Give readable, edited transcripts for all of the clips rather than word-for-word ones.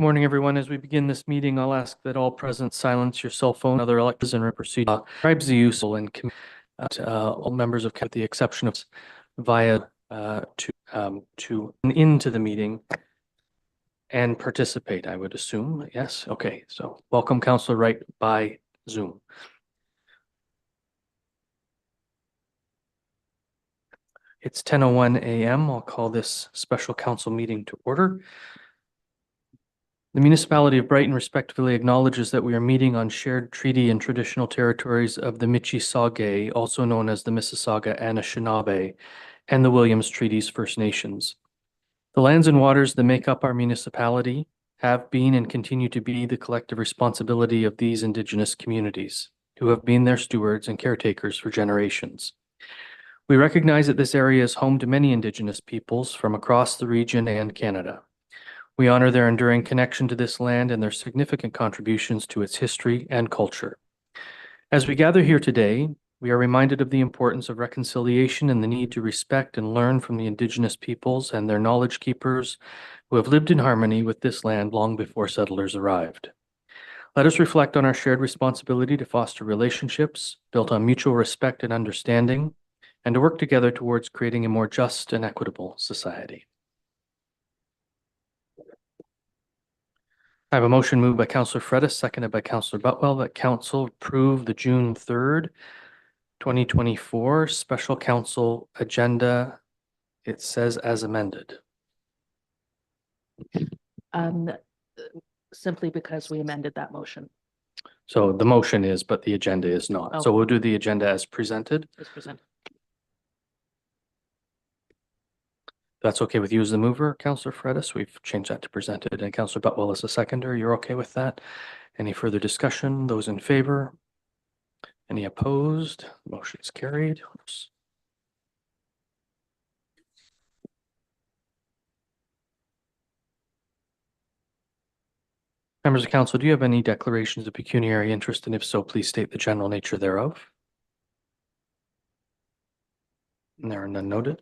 Good morning, everyone. As we begin this meeting, I'll ask that all present silence your cell phone, other electronics, and proceed. Describes the use and all members of with the exception of via to into the meeting and participate. I would assume. Yes. Okay. So welcome, Councillor Wright by Zoom. It's 10:01 a.m. I'll call this special council meeting to order. The municipality of Brighton respectfully acknowledges that we are meeting on shared treaty and traditional territories of the Mississauga, also known as the Mississauga Anishinaabe, and the Williams Treaties First Nations. The lands and waters that make up our municipality have been and continue to be the collective responsibility of these Indigenous communities, who have been their stewards and caretakers for generations. We recognize that this area is home to many Indigenous peoples from across the region and Canada. We honor their enduring connection to this land and their significant contributions to its history and culture. As we gather here today, we are reminded of the importance of reconciliation and the need to respect and learn from the Indigenous peoples and their knowledge keepers who have lived in harmony with this land long before settlers arrived. Let us reflect on our shared responsibility to foster relationships built on mutual respect and understanding, and to work together towards creating a more just and equitable society. I have a motion moved by Councillor Fredis, seconded by Councillor Butwell, that Council approve the June 3rd, 2024 Special Council Agenda. It says as amended. Simply because we amended that motion. So the motion is, but the agenda is not. Oh. So we'll do the agenda as presented. As presented. That's okay with you as the mover, Councillor Fredis. We've changed that to presented, and Councillor Butwell as a seconder. You're okay with that? Any further discussion? Those in favor? Any opposed? Motion is carried. Oops. Members of council, do you have any declarations of pecuniary interest? And if so, please state the general nature thereof. And there are none noted.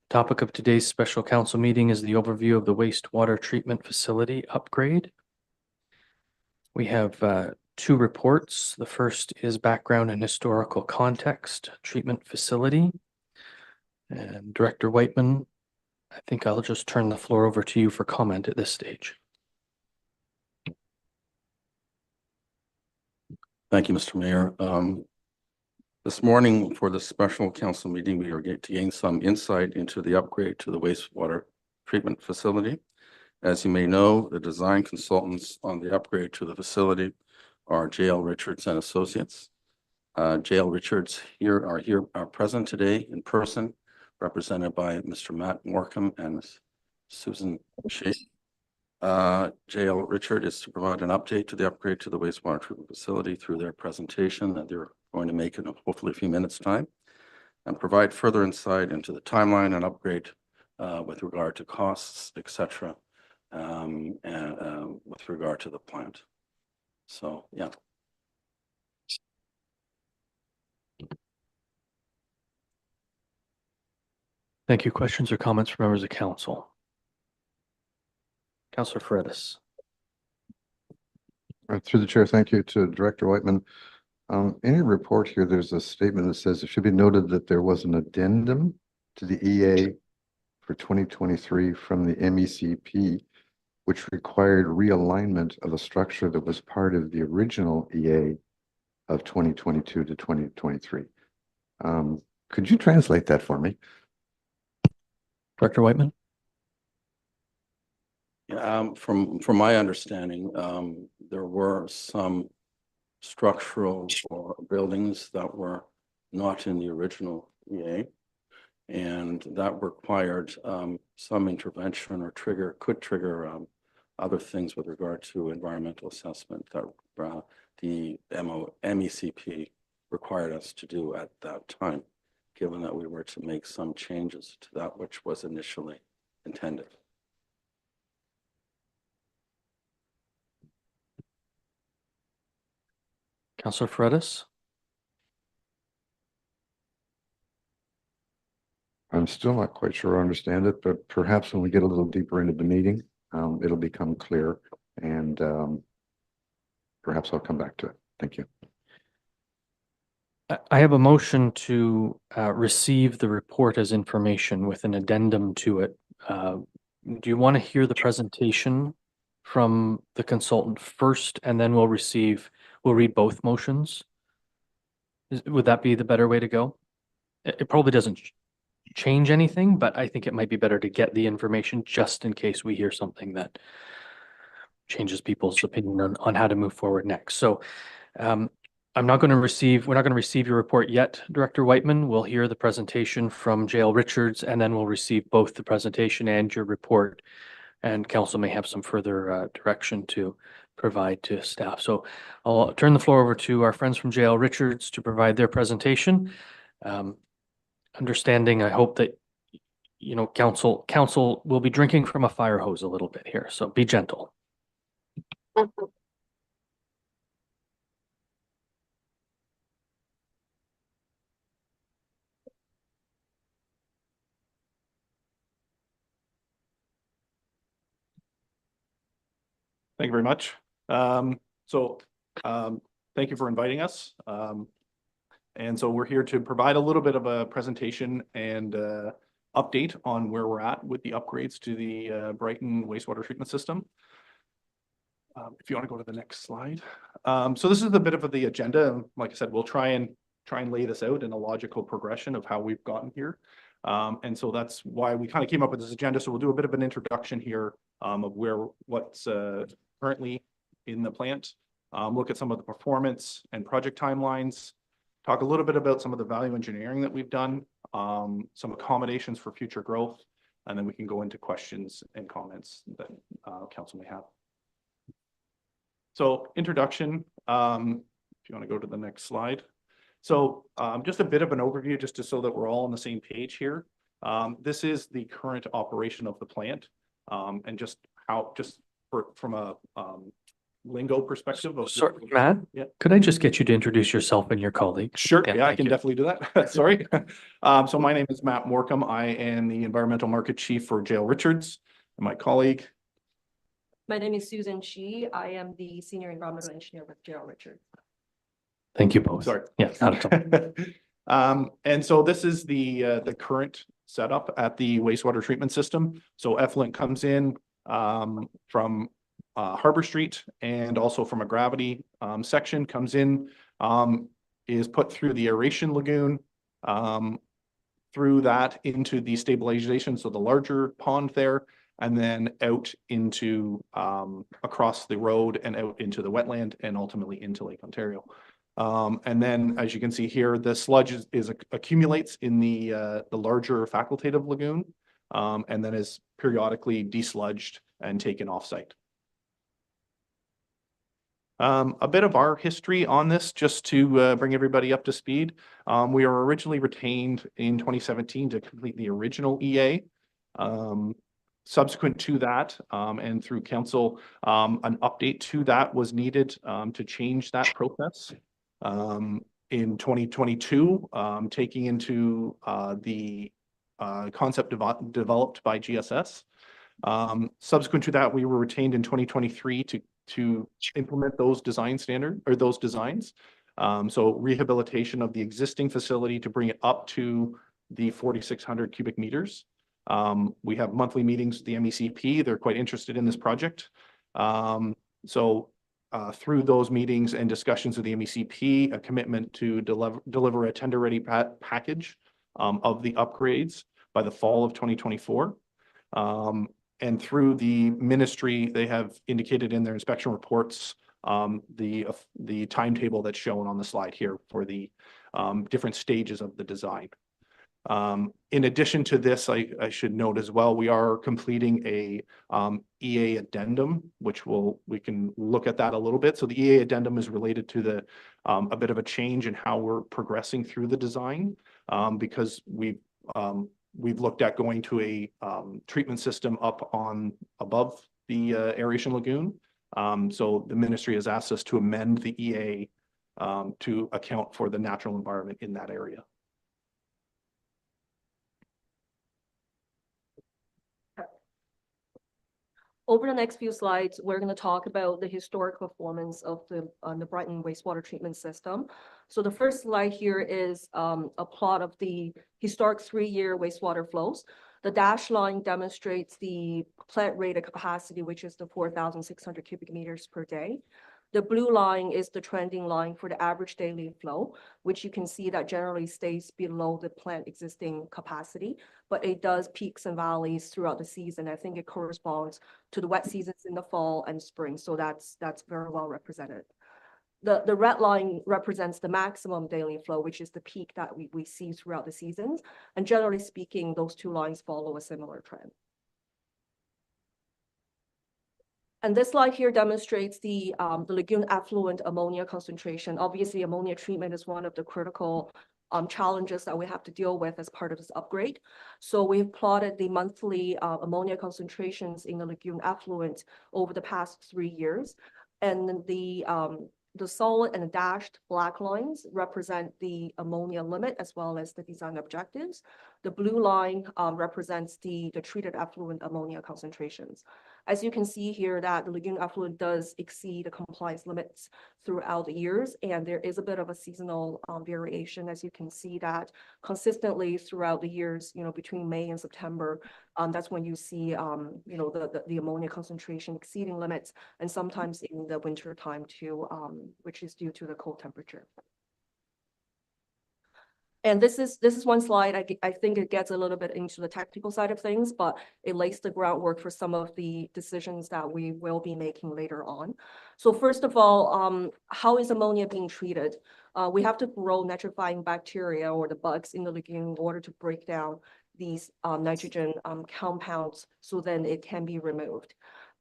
Topic of today's special council meeting is the overview of the wastewater treatment facility upgrade. We have two reports. The first is background and historical context, treatment facility. And Director Whiteman, I think I'll just turn the floor over to you for comment at this stage. Thank you, Mr. Mayor. This morning for the special council meeting, we are going to gain some insight into the upgrade to the wastewater treatment facility. As you may know, the design consultants on the upgrade to the facility are J.L. Richards and Associates. J.L. Richards are present today in person, represented by Mr. Matt Morcom and Susan Shea. J.L. Richard is to provide an update to the upgrade to the wastewater treatment facility through their presentation that they're going to make in hopefully a few minutes' time, and provide further insight into the timeline and upgrade with regard to costs, etc., and with regard to the plant. So, yeah. Thank you. Questions or comments from members of council? Councillor Fredis. Through the chair, thank you to Director Whiteman. In your report here, there's a statement that says it should be noted that there was an addendum to the EA for 2023 from the MECP, which required realignment of a structure that was part of the original EA of 2022 to 2023. Could you translate that for me? Director Whiteman. Yeah, from my understanding, there were some structural or buildings that were not in the original EA, and that required some intervention or could trigger other things with regard to environmental assessment that the MECP required us to do at that time, given that we were to make some changes to that which was initially intended. Councillor Fredis. I'm still not quite sure I understand it, but perhaps when we get a little deeper into the meeting, it'll become clear and perhaps I'll come back to it. Thank you. I have a motion to receive the report as information with an addendum to it. Do you want to hear the presentation from the consultant first, and then we'll read both motions? Would that be the better way to go? It probably doesn't change anything, but I think it might be better to get the information just in case we hear something that changes people's opinion on how to move forward next. So we're not going to receive your report yet, Director Whiteman. We'll hear the presentation from Jael Richards, and then we'll receive both the presentation and your report. And council may have some further direction to provide to staff. So I'll turn the floor over to our friends from Jael Richards to provide their presentation. Understanding, I hope that, you know, council will be drinking from a fire hose a little bit here, so be gentle. Thank you very much. Thank you for inviting us. And so we're here to provide a little bit of a presentation and update on where we're at with the upgrades to the Brighton wastewater treatment system. If you want to go to the next slide. So this is a bit of the agenda. Like I said, we'll try and lay this out in a logical progression of how we've gotten here. And so that's why we kind of came up with this agenda. So we'll do a bit of an introduction here of what's currently in the plant, look at some of the performance and project timelines, talk a little bit about some of the value engineering that we've done, some accommodations for future growth, and then we can go into questions and comments that council may have. So introduction, if you want to go to the next slide. So just a bit of an overview, just so that we're all on the same page here. This is the current operation of the plant, and just from a lingo perspective. Sorry, Matt, yeah. Could I just get you to introduce yourself and your colleague? Sure, Yeah, yeah, I thank can you. definitely do that. Sorry. So my name is Matt Morcom. I am the Environmental Market Chief for Jael Richards, and my colleague. My name is Susan Shi. I am the Senior Environmental Engineer with Jael Richards. Thank you both. Sorry. Yeah, not at all. And so this is the current setup at the wastewater treatment system. So effluent comes in from Harbor Street, and also from a gravity section comes in, is put through the aeration lagoon, through that into the stabilization, so the larger pond there, and then out into across the road and out into the wetland, and ultimately into Lake Ontario. And then, as you can see here, the sludge accumulates in the larger facultative lagoon, and then is periodically desludged and taken off-site. A bit of our history on this, just to bring everybody up to speed. We were originally retained in 2017 to complete the original EA. Subsequent to that, and through council, an update to that was needed to change that process. In 2022, taking into the concept developed by GSS. Subsequent to that, we were retained in 2023 to implement those designs. So rehabilitation of the existing facility to bring it up to the 4,600 cubic meters. We have monthly meetings with the MECP. They're quite interested in this project. Through those meetings and discussions with the MECP, a commitment to deliver a tender-ready package of the upgrades by the fall of 2024. And through the ministry, they have indicated in their inspection reports the timetable that's shown on the slide here for the different stages of the design. In addition to this, I should note as well, we are completing a EA addendum, which we can look at that a little bit. So the EA addendum is related to a bit of a change in how we're progressing through the design, because we've looked at going to a treatment system up above the aeration lagoon. So the ministry has asked us to amend the EA to account for the natural environment in that area. Over the next few slides, we're going to talk about the historic performance of the Brighton wastewater treatment system. So the first slide here is a plot of the historic 3-year wastewater flows. The dashed line demonstrates the plant rated capacity, which is the 4,600 cubic meters per day. The blue line is the trending line for the average daily flow, which you can see that generally stays below the plant existing capacity, but it does peaks and valleys throughout the season. I think it corresponds to the wet seasons in the fall and spring, so that's very well represented. The red line represents the maximum daily flow, which is the peak that we see throughout the seasons. And generally speaking, those two lines follow a similar trend. And this slide here demonstrates the lagoon effluent ammonia concentration. Obviously, ammonia treatment is one of the critical challenges that we have to deal with as part of this upgrade. So we've plotted the monthly ammonia concentrations in the lagoon effluent over the past 3 years. And the solid and the dashed black lines represent the ammonia limit as well as the design objectives. The blue line represents the treated effluent ammonia concentrations. As you can see here, that the lagoon effluent does exceed the compliance limits throughout the years, and there is a bit of a seasonal variation. As you can see that consistently throughout the years, between May and September, that's when you see, the ammonia concentration exceeding limits, and sometimes in the winter time too, which is due to the cold temperature. And this is one slide. I think it gets a little bit into the technical side of things, but it lays the groundwork for some of the decisions that we will be making later on. So first of all, how is ammonia being treated? We have to grow nitrifying bacteria or the bugs in the lagoon in order to break down these nitrogen compounds so then it can be removed.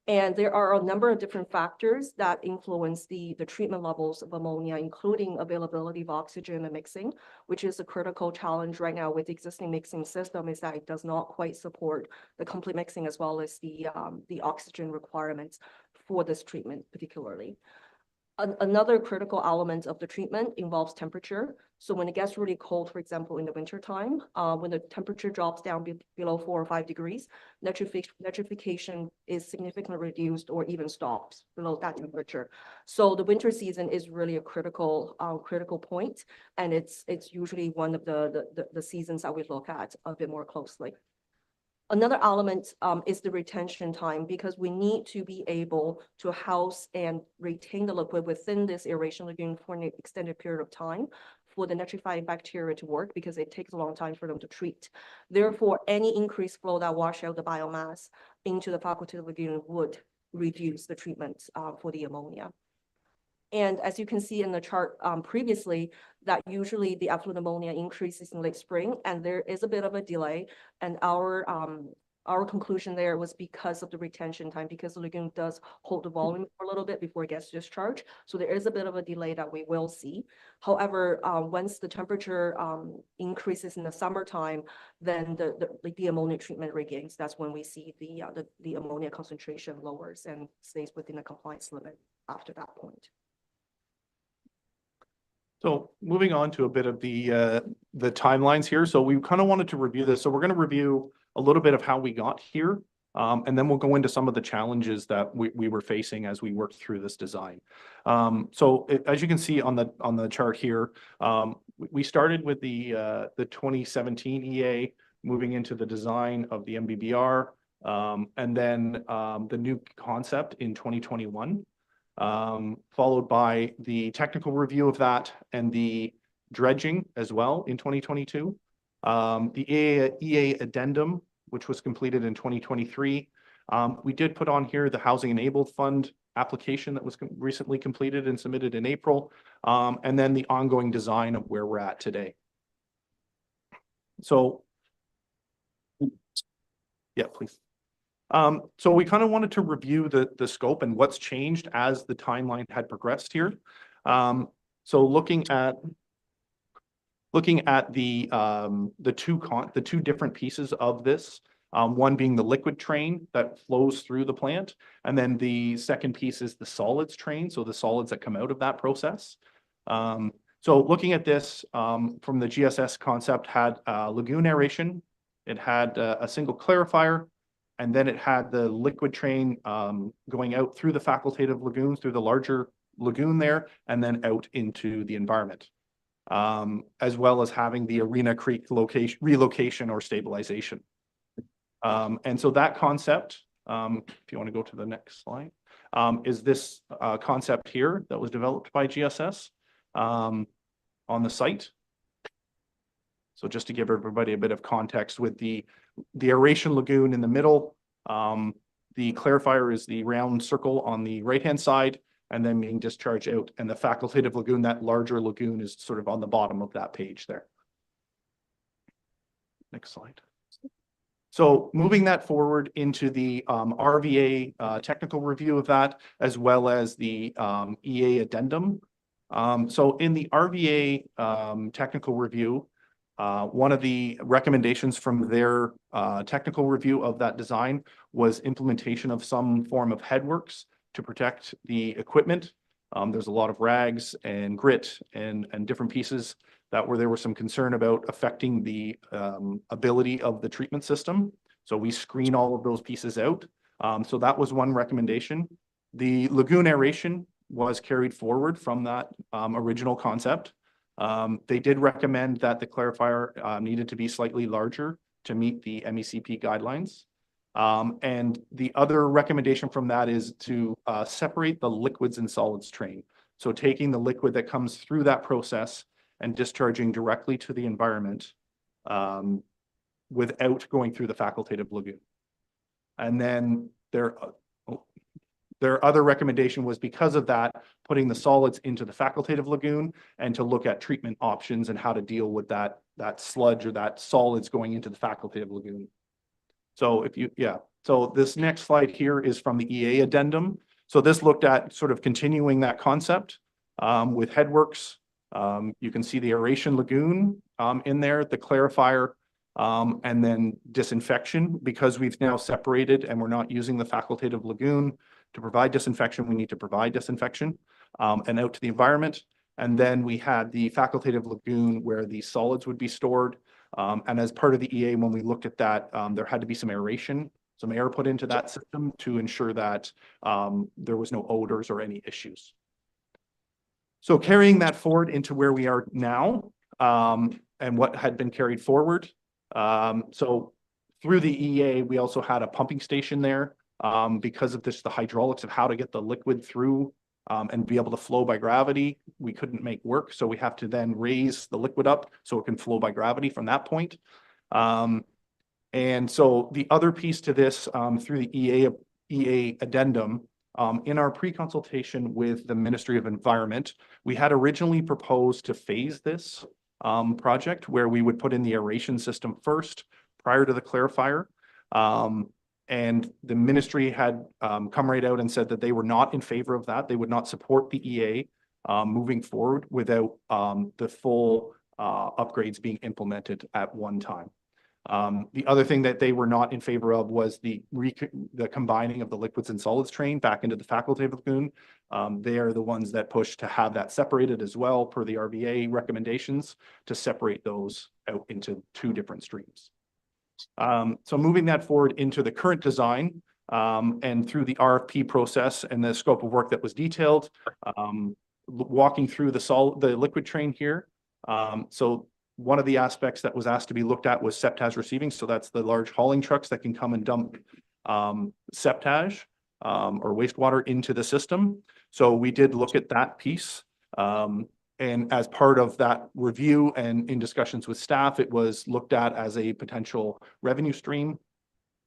And there are a number of different factors that influence the treatment levels of ammonia, including availability of oxygen and mixing, which is a critical challenge right now with the existing mixing system, is that it does not quite support the complete mixing as well as the oxygen requirements for this treatment particularly. Another critical element of the treatment involves temperature. So when it gets really cold, for example, in the wintertime, when the temperature drops down below 4 or 5 degrees, nitrification is significantly reduced or even stops below that temperature. So the winter season is really a critical point, and it's usually one of the seasons that we look at a bit more closely. Another element is the retention time, because we need to be able to house and retain the liquid within this aeration lagoon for an extended period of time for the nitrifying bacteria to work, because it takes a long time for them to treat. Therefore, any increased flow that wash out the biomass into the facultative lagoon would reduce the treatment for the ammonia. And as you can see in the chart previously, that usually the effluent ammonia increases in late spring, and there is a bit of a delay. And our conclusion there was because of the retention time, because the lagoon does hold the volume for a little bit before it gets discharged. So there is a bit of a delay that we will see. However, once the temperature increases in the summertime, then the ammonia treatment regains. That's when we see the ammonia concentration lowers and stays within the compliance limit after that point. So moving on to a bit of the timelines here. So we kind of wanted to review this. So we're going to review a little bit of how we got here, and then we'll go into some of the challenges that we were facing as we worked through this design. As you can see on the chart here, we started with the 2017 EA, moving into the design of the MBBR, and then the new concept in 2021. Followed by the technical review of that and the dredging as well in 2022. The EA addendum, which was completed in 2023. We did put on here the Housing Enabled Fund application that was recently completed and submitted in April, and then the ongoing design of where we're at today. So, yeah, please. So we kind of wanted to review the scope and what's changed as the timeline had progressed here. So looking at the two different pieces of this, one being the liquid train that flows through the plant, and then the second piece is the solids train, so the solids that come out of that process. So looking at this from the GSS concept, had lagoon aeration, it had a single clarifier, And then it had the liquid train going out through the facultative lagoons, through the larger lagoon there, and then out into the environment. As well as having the Arena Creek relocation or stabilization. And so that concept, if you want to go to the next slide, is this concept here that was developed by GSS on the site. So just to give everybody a bit of context, with the aeration lagoon in the middle, the clarifier is the round circle on the right-hand side, and then being discharged out. And the facultative lagoon, that larger lagoon, is sort of on the bottom of that page there. Next slide. So moving that forward into the RVA technical review of that, as well as the EA addendum. So in the RVA technical review, one of the recommendations from their technical review of that design was implementation of some form of headworks to protect the equipment. There's a lot of rags and grit and different pieces that there was some concern about affecting the ability of the treatment system. So we screen all of those pieces out. So that was one recommendation. The lagoon aeration was carried forward from that original concept. They did recommend that the clarifier needed to be slightly larger to meet the MECP guidelines. And the other recommendation from that is to separate the liquids and solids train. So taking the liquid that comes through that process and discharging directly to the environment without going through the facultative lagoon. And then their other recommendation was, because of that, putting the solids into the facultative lagoon and to look at treatment options and how to deal with that sludge or that solids going into the facultative lagoon. So so this next slide here is from the EA addendum. So this looked at sort of continuing that concept with headworks. You can see the aeration lagoon in there, the clarifier, and then disinfection. Because we've now separated and we're not using the facultative lagoon to provide disinfection, we need to provide disinfection and out to the environment. And then we had the facultative lagoon where the solids would be stored. And as part of the EA, when we looked at that, there had to be some aeration, some air put into that system to ensure that there was no odors or any issues. So carrying that forward into where we are now and what had been carried forward. So through the EA, we also had a pumping station there because of the hydraulics of how to get the liquid through and be able to flow by gravity. We couldn't make work. So we have to then raise the liquid up so it can flow by gravity from that point. And so the other piece to this through the EA addendum, in our pre-consultation with the Ministry of Environment, we had originally proposed to phase this project where we would put in the aeration system first prior to the clarifier. And the ministry had come right out and said that they were not in favor of that. They would not support the EA moving forward without the full upgrades being implemented at one time. The other thing that they were not in favor of was the combining of the liquids and solids train back into the facultative lagoon. They are the ones that push to have that separated as well per the RVA recommendations to separate those out into two different streams. So moving that forward into the current design and through the RFP process and the scope of work that was detailed, walking through the liquid train here. So one of the aspects that was asked to be looked at was septage receiving. So that's the large hauling trucks that can come and dump septage or wastewater into the system. So we did look at that piece. And as part of that review and in discussions with staff, it was looked at as a potential revenue stream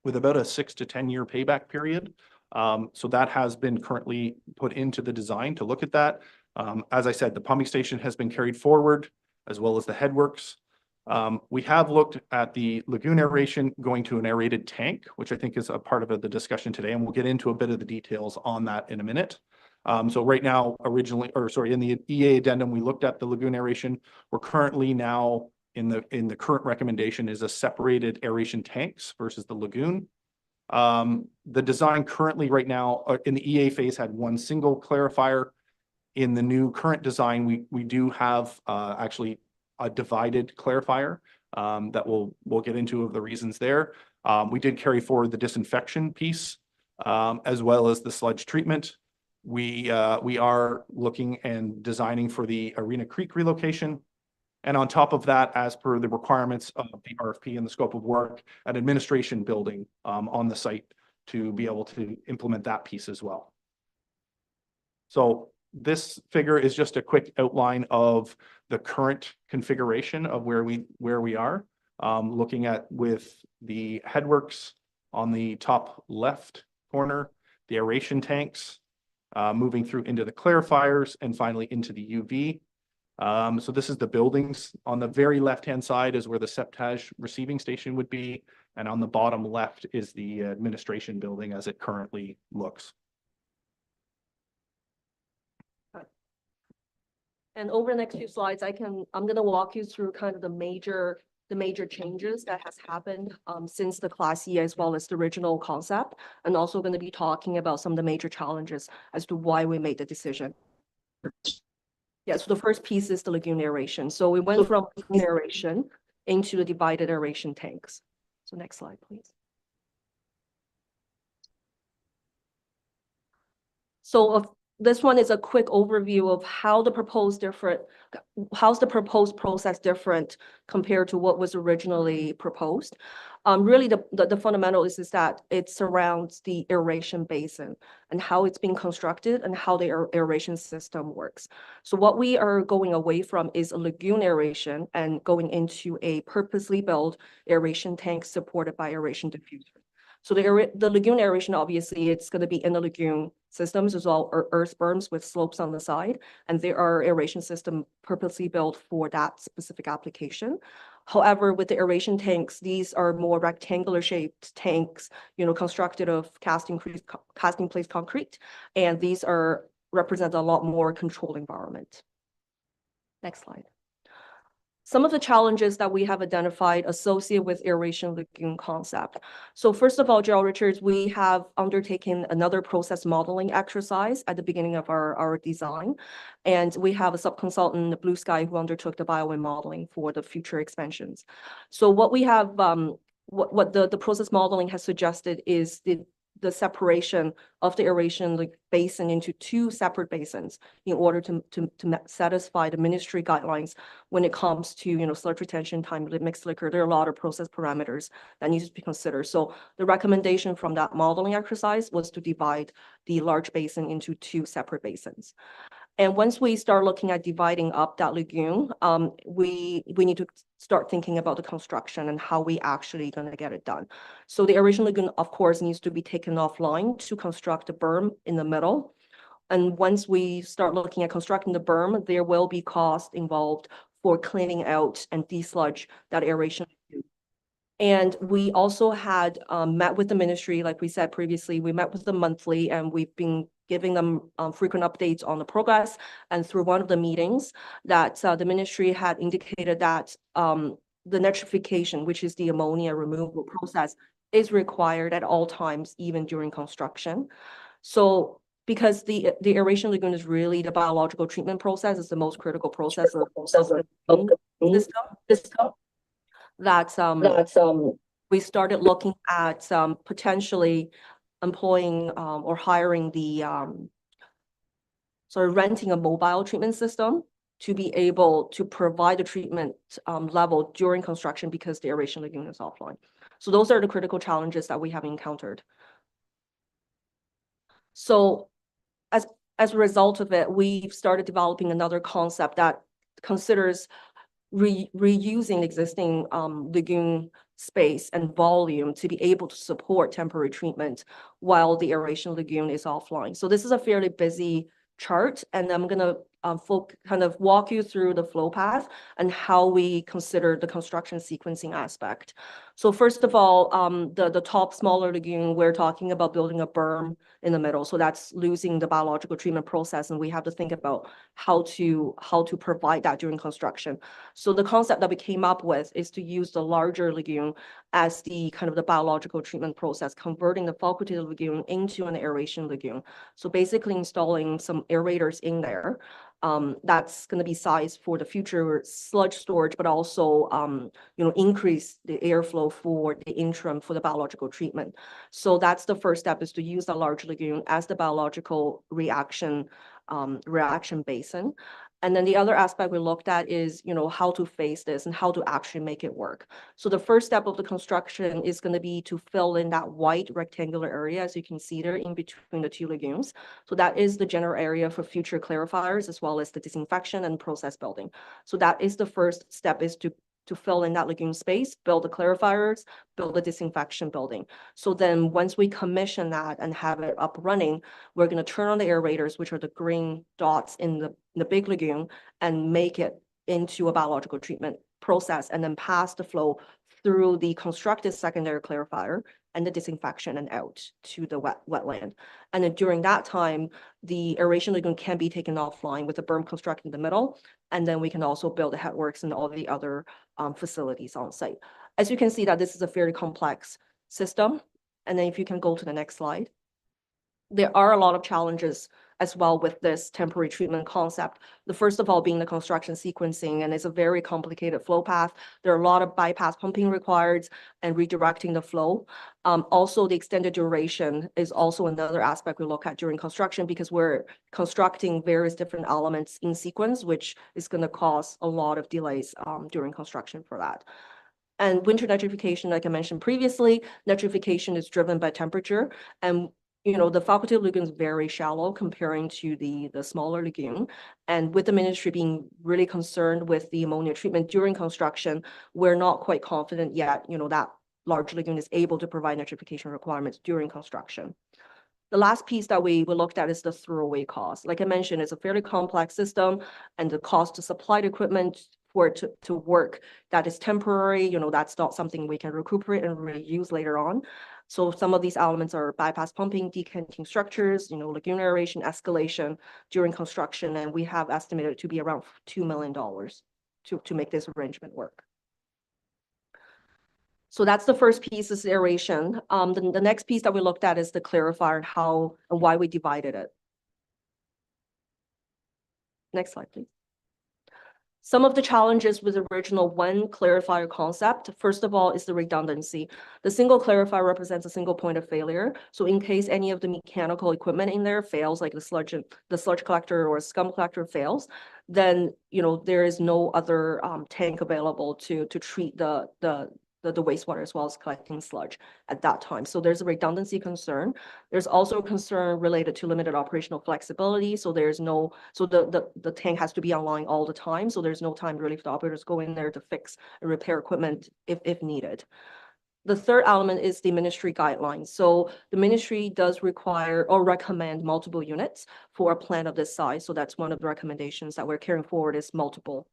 with about a 6 to 10 year payback period. So that has been currently put into the design to look at that. As I said, the pumping station has been carried forward as well as the headworks. We have looked at the lagoon aeration going to an aerated tank, which I think is a part of the discussion today, and we'll get into a bit of the details on that in a minute. So right now, in the EA addendum, we looked at the lagoon aeration. We're currently now in the current recommendation is a separated aeration tanks versus the lagoon. The design currently right now in the EA phase had one single clarifier. In the new current design, we do have actually a divided clarifier that we'll get into of the reasons there. We did carry forward the disinfection piece, as well as the sludge treatment. We are looking and designing for the Arena Creek relocation. And on top of that, as per the requirements of the RFP and the scope of work, an administration building on the site to be able to implement that piece as well. So this figure is just a quick outline of the current configuration of where we are. Looking at with the headworks on the top left corner, the aeration tanks, moving through into the clarifiers, and finally into the UV. So this is the buildings. On the very left-hand side is where the septage receiving station would be. And on the bottom left is the administration building as it currently looks. And over the next few slides, I'm gonna walk you through kind of the major changes that has happened since the Class E as well as the original concept. And also gonna be talking about some of the major challenges as to why we made the decision. Yeah, so the first piece is the lagoon aeration. So we went from lagoon aeration into the divided aeration tanks. So next slide, please. So this one is a quick overview of how how's the proposed process different compared to what was originally proposed. Really the fundamental is that it surrounds the aeration basin and how it's being constructed and how the aeration system works. So what we are going away from is a lagoon aeration and going into a purposely built aeration tank supported by aeration diffuser. So the lagoon aeration, obviously, it's going to be in the lagoon systems as well, or earth berms with slopes on the side. And there are aeration system purposely built for that specific application. However, with the aeration tanks, these are more rectangular shaped tanks, constructed of casting place concrete. And these represent a lot more controlled environment. Next slide. Some of the challenges that we have identified associated with aeration lagoon concept. So first of all, Gerald Richards, we have undertaken another process modeling exercise at the beginning of our design. And we have a sub-consultant, Blue Sky, who undertook the biowind modeling for the future expansions. So what we have, what the process modeling has suggested is the separation of the aeration basin into two separate basins in order to satisfy the ministry guidelines when it comes to sludge retention time, mixed liquor. There are a lot of process parameters that need to be considered. So the recommendation from that modeling exercise was to divide the large basin into two separate basins. And once we start looking at dividing up that lagoon, we need to start thinking about the construction and how we actually going to get it done. So the aeration lagoon, of course, needs to be taken offline to construct a berm in the middle. And once we start looking at constructing the berm, there will be cost involved for cleaning out and desludge that aeration lagoon. And we also had met with the ministry, like we said previously, we met with them monthly, and we've been giving them frequent updates on the progress. And through one of the meetings that the ministry had indicated that the nitrification, which is the ammonia removal process, is required at all times, even during construction. So because the aeration lagoon is really the biological treatment process, is the most critical process of the system. We started looking at potentially employing or hiring renting a mobile treatment system to be able to provide the treatment level during construction because the aeration lagoon is offline. So those are the critical challenges that we have encountered. So as a result of it, we've started developing another concept that considers reusing existing lagoon space and volume to be able to support temporary treatment while the aeration lagoon is offline. So this is a fairly busy chart, and I'm going to kind of walk you through the flow path and how we consider the construction sequencing aspect. So first of all, the top smaller lagoon, we're talking about building a berm in the middle. So that's losing the biological treatment process, and we have to think about how to provide that during construction. So the concept that we came up with is to use the larger lagoon as the kind of the biological treatment process, converting the facultative lagoon into an aeration lagoon. So basically installing some aerators in there. That's going to be sized for the future sludge storage, but also, increase the airflow for the interim for the biological treatment. So that's the first step, is to use the large lagoon as the biological reaction basin. And then the other aspect we looked at is, how to phase this and how to actually make it work. So the first step of the construction is going to be to fill in that white rectangular area, as you can see there in between the two lagoons. So that is the general area for future clarifiers, as well as the disinfection and process building. So that is the first step, is to fill in that lagoon space, build the clarifiers, build the disinfection building. So then once we commission that and have it up running, we're going to turn on the aerators, which are the green dots in the big lagoon, and make it into a biological treatment process, and then pass the flow through the constructed secondary clarifier and the disinfection and out to the wetland. And then during that time, the aeration lagoon can be taken offline with a berm constructed in the middle. And then we can also build the headworks and all the other facilities on site. As you can see, that this is a very complex system. And then if you can go to the next slide. There are a lot of challenges as well with this temporary treatment concept. The first of all being the construction sequencing, and it's a very complicated flow path. There are a lot of bypass pumping required and redirecting the flow. Also, the extended duration is also another aspect we look at during construction, because we're constructing various different elements in sequence, which is going to cause a lot of delays during construction for that. And winter nitrification, like I mentioned previously, nitrification is driven by temperature, and the facultative lagoon is very shallow comparing to the smaller lagoon. And with the ministry being really concerned with the ammonia treatment during construction, we're not quite confident yet, that large lagoon is able to provide nitrification requirements during construction. The last piece that we looked at is the throwaway cost. Like I mentioned, it's a fairly complex system, and the cost to supply the equipment for it to work, that is temporary, that's not something we can recuperate and reuse later on. So some of these elements are bypass pumping, decanting structures, lagoon aeration, escalation during construction, and we have estimated it to be around $2 million to make this arrangement work. So that's the first piece, is aeration. The next piece that we looked at is the clarifier and how and why we divided it. Next slide, please. Some of the challenges with the original one clarifier concept, first of all, is the redundancy. The single clarifier represents a single point of failure. So in case any of the mechanical equipment in there fails, like the sludge collector or scum collector fails, then there is no other tank available to treat the wastewater as well as collecting sludge at that time. So there's a redundancy concern. There's also a concern related to limited operational flexibility. So the tank has to be online all the time. So there's no time really for the operators go in there to fix and repair equipment if needed. The third element is the ministry guidelines. So the ministry does require or recommend multiple units for a plant of this size. So that's one of the recommendations that we're carrying forward, is multiple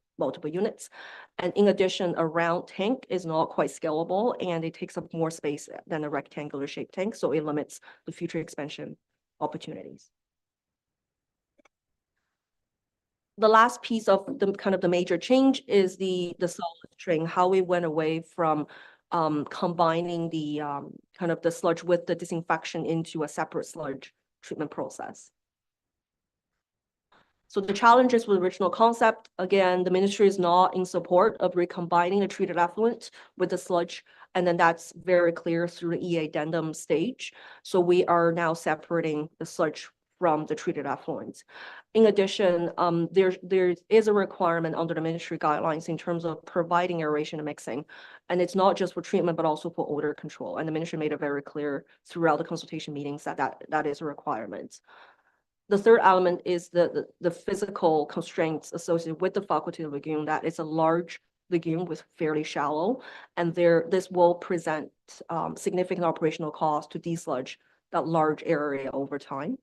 units. And in addition, a round tank is not quite scalable, and it takes up more space than a rectangular shaped tank. So it limits the future expansion opportunities. The last piece of the major change is the solid string, how we went away from combining the the sludge with the disinfection into a separate sludge treatment process. So the challenges with the original concept, again, the ministry is not in support of recombining the treated effluent with the sludge, and then that's very clear through the EA addendum stage. So we are now separating the sludge from the treated effluents. In addition, there is a requirement under the ministry guidelines in terms of providing aeration and mixing. And it's not just for treatment, but also for odor control. And the ministry made it very clear throughout the consultation meetings that is a requirement. The third element is the physical constraints associated with the facultative lagoon. That is a large lagoon with fairly shallow, and this will present significant operational costs to desludge that large area over time.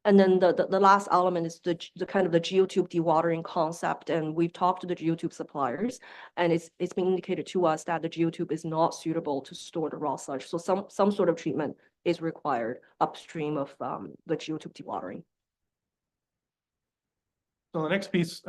And then the last element is the geotube dewatering concept, and we've talked to the geotube suppliers, and it's been indicated to us that the geotube is not suitable to store the raw sludge. So some sort of treatment is required upstream of the geotube dewatering. So the next piece,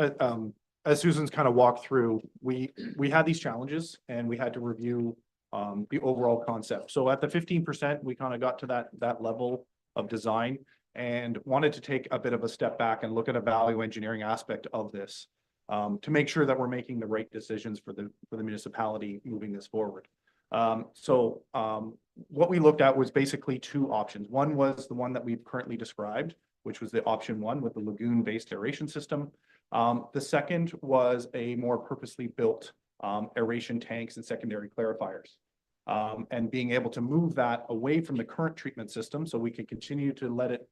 as Susan's walked through, we had these challenges and we had to review the overall concept. So at the 15%, we got to that level of design. and wanted to take a bit of a step back and look at a value engineering aspect of this to make sure that we're making the right decisions for the municipality moving this forward. What we looked at was basically two options. One was the one that we've currently described, which was the option one with the lagoon-based aeration system. The second was a more purposely built aeration tanks and secondary clarifiers. And being able to move that away from the current treatment system so we can continue to let it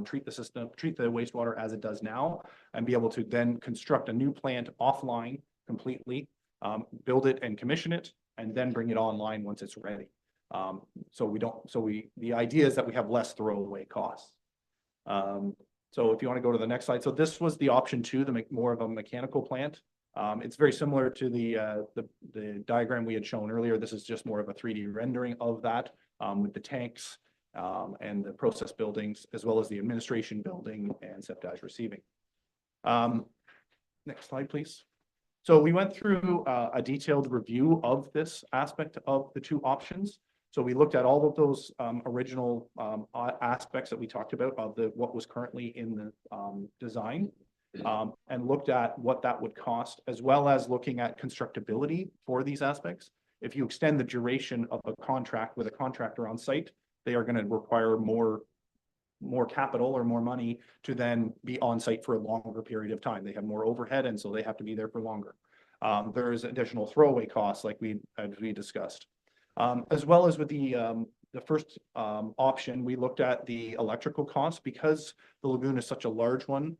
treat the wastewater as it does now, and be able to then construct a new plant offline completely, build it and commission it, and then bring it online once it's ready. The idea is that we have less throwaway costs. So if you want to go to the next slide. So this was the option two, more of a mechanical plant. It's very similar to the diagram we had shown earlier. This is just more of a 3D rendering of that with the tanks and the process buildings, as well as the administration building and septage receiving. Next slide, please. So we went through a detailed review of this aspect of the two options. So we looked at all of those original aspects that we talked about of what was currently in the design. And looked at what that would cost, as well as looking at constructability for these aspects. If you extend the duration of a contract with a contractor on site, they are going to require more capital or more money to then be on site for a longer period of time. They have more overhead, and so they have to be there for longer. There is additional throwaway costs, like we discussed, as well as with the first option. We looked at the electrical costs because the lagoon is such a large one.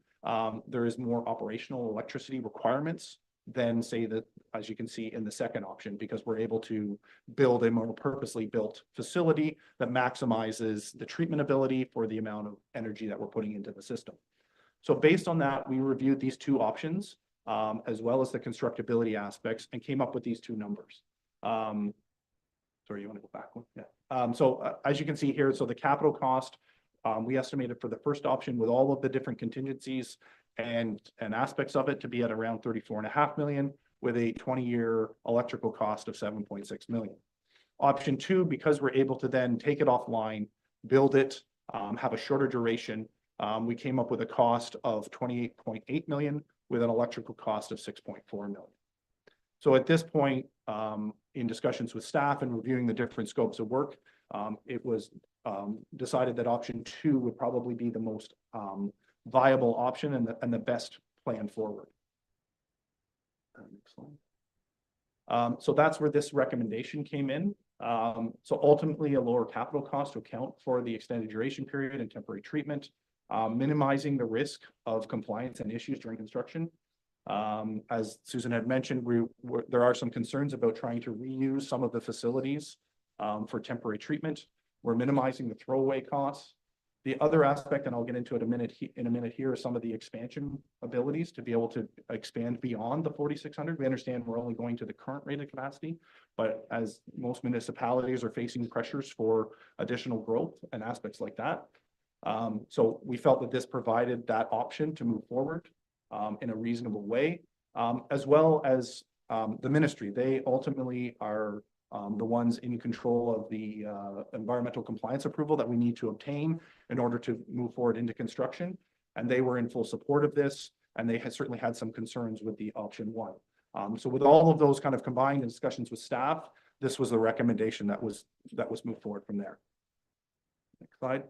There is more operational electricity requirements than, say, that, as you can see in the second option, because we're able to build a more purposely built facility that maximizes the treatment ability for the amount of energy that we're putting into the system. So based on that, we reviewed these two options, as well as the constructability aspects, and came up with these two numbers. Sorry, you want to go back one? Yeah. As you can see here, so the capital cost, we estimated for the first option with all of the different contingencies and aspects of it to be at around 34.5 million, with a 20-year electrical cost of 7.6 million. Option two, because we're able to then take it offline, build it, have a shorter duration, we came up with a cost of 28.8 million with an electrical cost of 6.4 million. So at this point, in discussions with staff and reviewing the different scopes of work, it was decided that option two would probably be the most viable option and the best plan forward. So that's where this recommendation came in. So ultimately, a lower capital cost to account for the extended duration period and temporary treatment, minimizing the risk of compliance and issues during construction. As Susan had mentioned, there are some concerns about trying to reuse some of the facilities for temporary treatment. We're minimizing the throwaway costs. The other aspect, and I'll get into it in a minute here, is some of the expansion abilities to be able to expand beyond the 4,600. We understand we're only going to the current rated capacity, but as most municipalities are facing pressures for additional growth and aspects like that. So we felt that this provided that option to move forward in a reasonable way, as well as the ministry. They ultimately are the ones in control of the environmental compliance approval that we need to obtain in order to move forward into construction. And they were in full support of this, and they had certainly had some concerns with the option one. So with all of those kind of combined in discussions with staff, this was the recommendation that was moved forward from there. Next slide.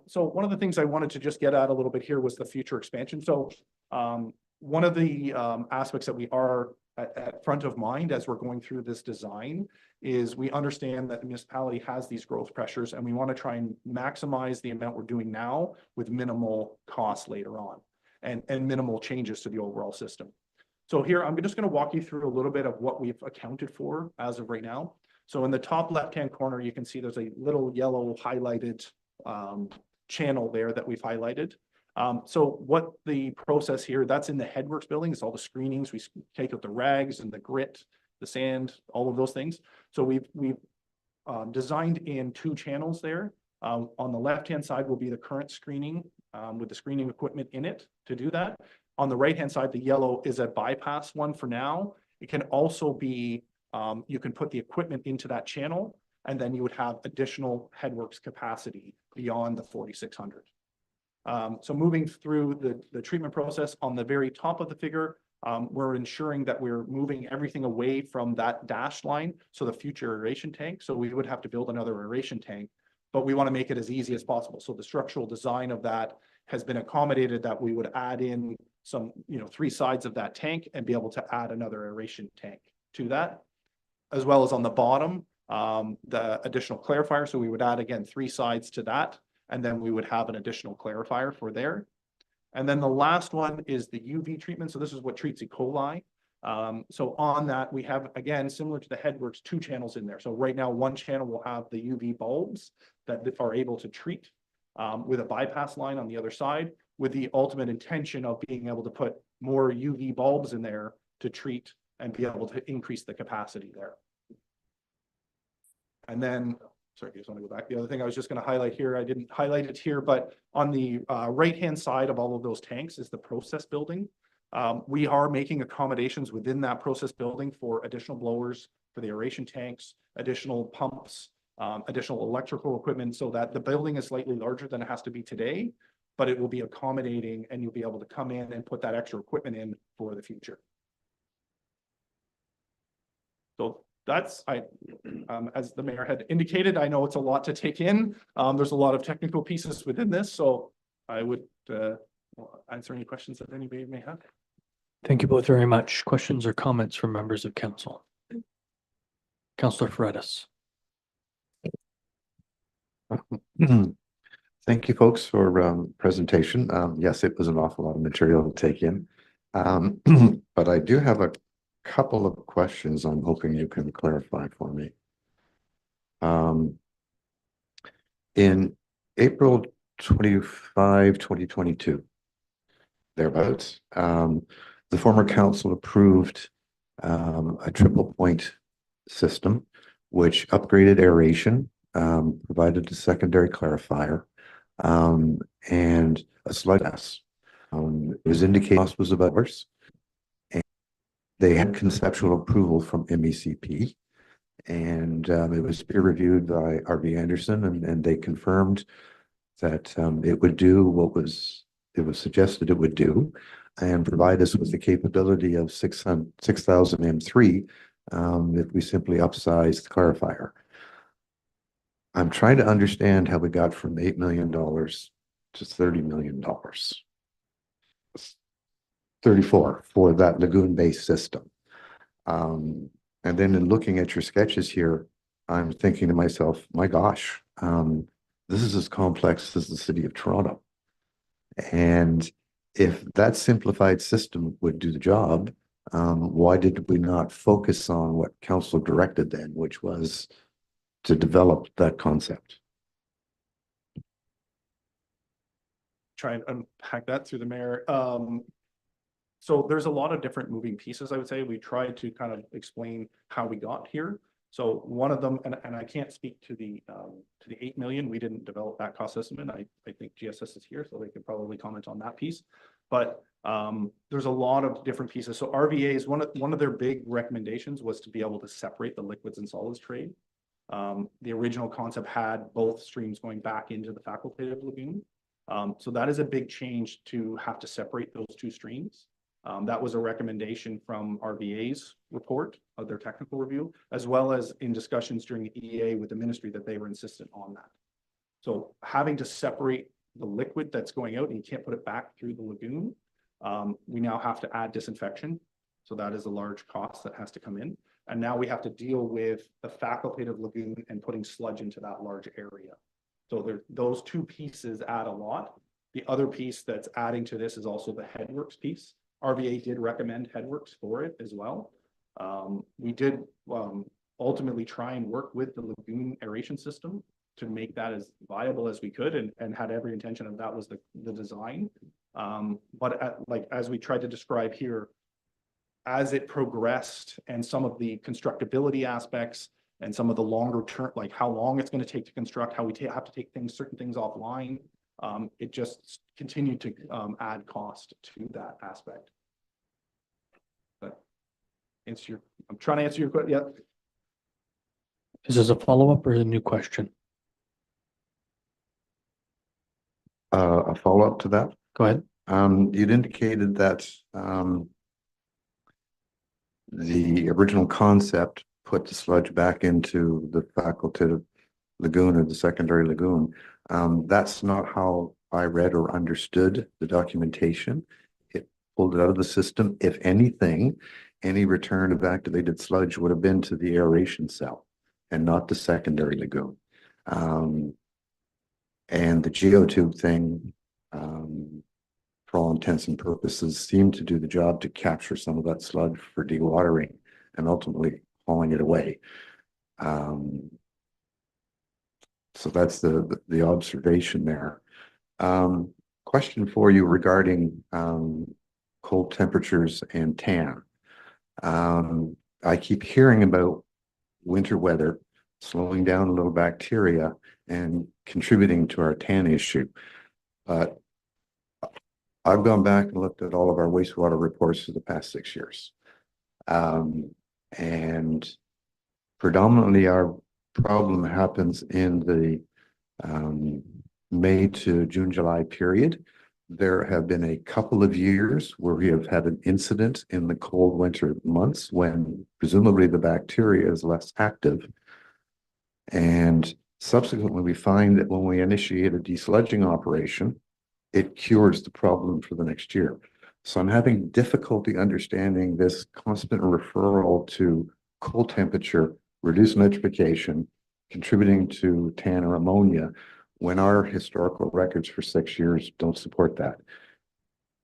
So one of the things I wanted to just get at a little bit here was the future expansion. So one of the aspects that we are at front of mind as we're going through this design is we understand that the municipality has these growth pressures, and we want to try and maximize the amount we're doing now with minimal costs later on and minimal changes to the overall system. So here, I'm just going to walk you through a little bit of what we've accounted for as of right now. So in the top left-hand corner, you can see there's a little yellow highlighted channel there that we've highlighted. So what the process here, that's in the headworks building, it's all the screenings. We take out the rags and the grit, the sand, all of those things. So we've designed in two channels there. On the left-hand side will be the current screening with the screening equipment in it to do that. On the right-hand side, the yellow is a bypass one for now. It can also be, you can put the equipment into that channel, and then you would have additional headworks capacity beyond the 4,600. So moving through the treatment process, on the very top of the figure, we're ensuring that we're moving everything away from that dashed line. So the future aeration tank. So we would have to build another aeration tank, but we want to make it as easy as possible. So the structural design of that has been accommodated that we would add in some, 3 sides of that tank and be able to add another aeration tank to that, as well as on the bottom, the additional clarifier. So we would add again 3 sides to that, and then we would have an additional clarifier for there. And then the last one is the UV treatment. So this is what treats E. coli. So on that, we have, again, similar to the headworks, 2 channels in there. So right now, one channel will have the UV bulbs that are able to treat with a bypass line on the other side, with the ultimate intention of being able to put more UV bulbs in there to treat and be able to increase the capacity there. And then, sorry, I just want to go back. The other thing I was just going to highlight here, I didn't highlight it here, but on the right-hand side of all of those tanks is the process building. We are making accommodations within that process building for additional blowers, for the aeration tanks, additional pumps, additional electrical equipment, so that the building is slightly larger than it has to be today, but it will be accommodating and you'll be able to come in and put that extra equipment in for the future. So that's, as the mayor had indicated, I know it's a lot to take in. There's a lot of technical pieces within this, so I would answer any questions that anybody may have. Thank you both very much. Questions or comments from members of council? Councillor Freitas. Thank you, folks, for presentation. Yes, it was an awful lot of material to take in. But I do have a couple of questions I'm hoping you can clarify for me. In April 25, 2022, thereabouts, the former council approved a triple point system, which upgraded aeration, provided a secondary clarifier, and a sludge gas. It was indicated cost was about worse. And they had conceptual approval from MECP, and it was peer reviewed by R.V. Anderson, and they confirmed that it would do what it was suggested it would do, and provide us with the capability of 6,000 M3 if we simply upsize the clarifier. I'm trying to understand how we got from $8 million to $30 million. 34 for that lagoon-based system. And then in looking at your sketches here, I'm thinking to myself, my gosh, this is as complex as the city of Toronto. And if that simplified system would do the job, why did we not focus on what council directed then, which was to develop that concept? Try and unpack that through the mayor. So there's a lot of different moving pieces, I would say. We tried to kind of explain how we got here. So one of them, and I can't speak to the 8 million. We didn't develop that cost estimate. I think GSS is here, so they could probably comment on that piece. But there's a lot of different pieces. So RVA's one of their big recommendations was to be able to separate the liquids and solids trade. The original concept had both streams going back into the facultative lagoon. So that is a big change to have to separate those 2 streams. That was a recommendation from RVA's report of their technical review, as well as in discussions during the EA with the ministry that they were insistent on that. So having to separate the liquid that's going out and you can't put it back through the lagoon, we now have to add disinfection. So that is a large cost that has to come in. And now we have to deal with the facultative lagoon and putting sludge into that large area. So those 2 pieces add a lot. The other piece that's adding to this is also the headworks piece. RVA did recommend headworks for it as well. We did ultimately try and work with the lagoon aeration system to make that as viable as we could, and had every intention of that was the design. But as we tried to describe here, as it progressed and some of the constructability aspects and some of the longer term, like how long it's going to take to construct, how we have to take certain things offline, it just continued to add cost to that aspect. But I'm trying to answer your question. Yeah. Is this a follow-up or a new question? A follow-up to that. Go ahead. You'd indicated that, the original concept put the sludge back into the facultative lagoon or the secondary lagoon. That's not how I read or understood the documentation. It pulled it out of the system. If anything, any return of activated sludge would have been to the aeration cell and not the secondary lagoon. And the geotube thing, for all intents and purposes, seemed to do the job to capture some of that sludge for dewatering and ultimately hauling it away. So that's the observation there. Question for you regarding cold temperatures and tan. I keep hearing about winter weather slowing down a little bacteria and contributing to our tan issue. But I've gone back and looked at all of our wastewater reports for the past 6 years. And predominantly our problem happens in the May to June, July period. There have been a couple of years where we have had an incident in the cold winter months when presumably the bacteria is less active. And subsequently, we find that when we initiate a desludging operation, it cures the problem for the next year. So I'm having difficulty understanding this constant referral to cold temperature, reduced nitrification, contributing to tan or ammonia, when our historical records for 6 years don't support that.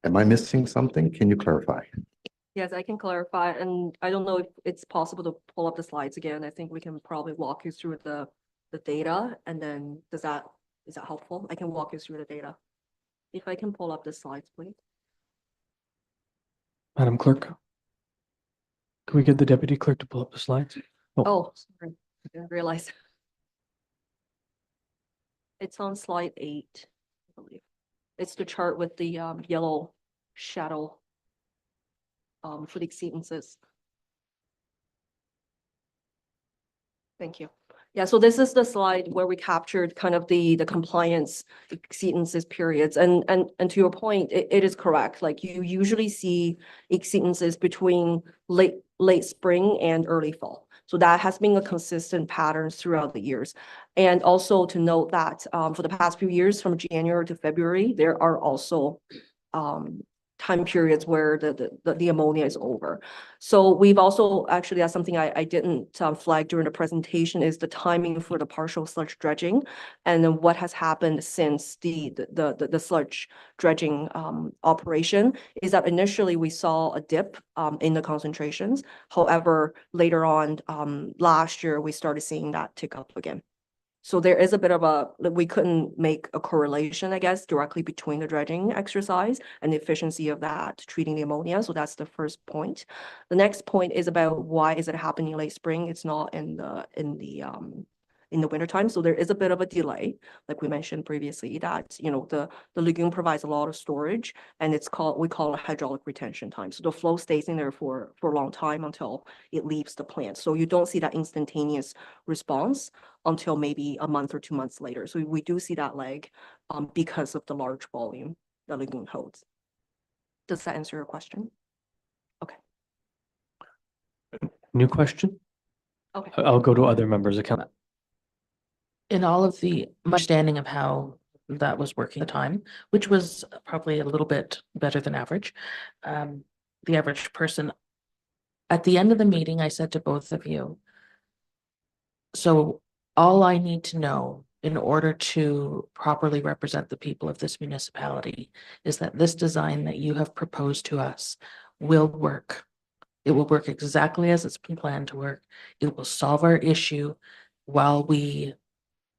Am I missing something? Can you clarify? Yes, I can clarify, and I don't know if it's possible to pull up the slides again. I think we can probably walk you through the data, and then is that helpful? I can walk you through the data. If I can pull up the slides, please. Madam Clerk, can we get the deputy clerk to pull up the slides? Oh, sorry, I didn't realize. It's on slide 8, I believe. It's the chart with the yellow shadow for the exceedances. Thank you. Yeah, so this is the slide where we captured kind of the compliance exceedances periods. And to your point, it is correct. Like you usually see exceedances between late spring and early fall. So that has been a consistent pattern throughout the years. And also to note that for the past few years, from January to February, there are also time periods where the ammonia is over. So we've also actually, that's something I didn't flag during the presentation, is the timing for the partial sludge dredging, and then what has happened since the sludge dredging operation is that initially we saw a dip in the concentrations. However, later on last year, we started seeing that tick up again. So there is a bit of we couldn't make a correlation, I guess, directly between the dredging exercise and the efficiency of that treating the ammonia. So that's the first point. The next point is about why is it happening late spring? It's not in the wintertime. So there is a bit of a delay, like we mentioned previously, that, you know, the lagoon provides a lot of storage, and we call it hydraulic retention time. So the flow stays in there for a long time until it leaves the plant. So you don't see that instantaneous response until maybe a month or 2 months later. So we do see that lag because of the large volume the lagoon holds. Does that answer your question? Okay. New question? Okay. I'll go to other members of council. In all of the understanding of how that was working at the time, which was probably a little bit better than average, the average person, at the end of the meeting, I said to both of you, so all I need to know in order to properly represent the people of this municipality is that this design that you have proposed to us will work. It will work exactly as it's been planned to work. It will solve our issue while we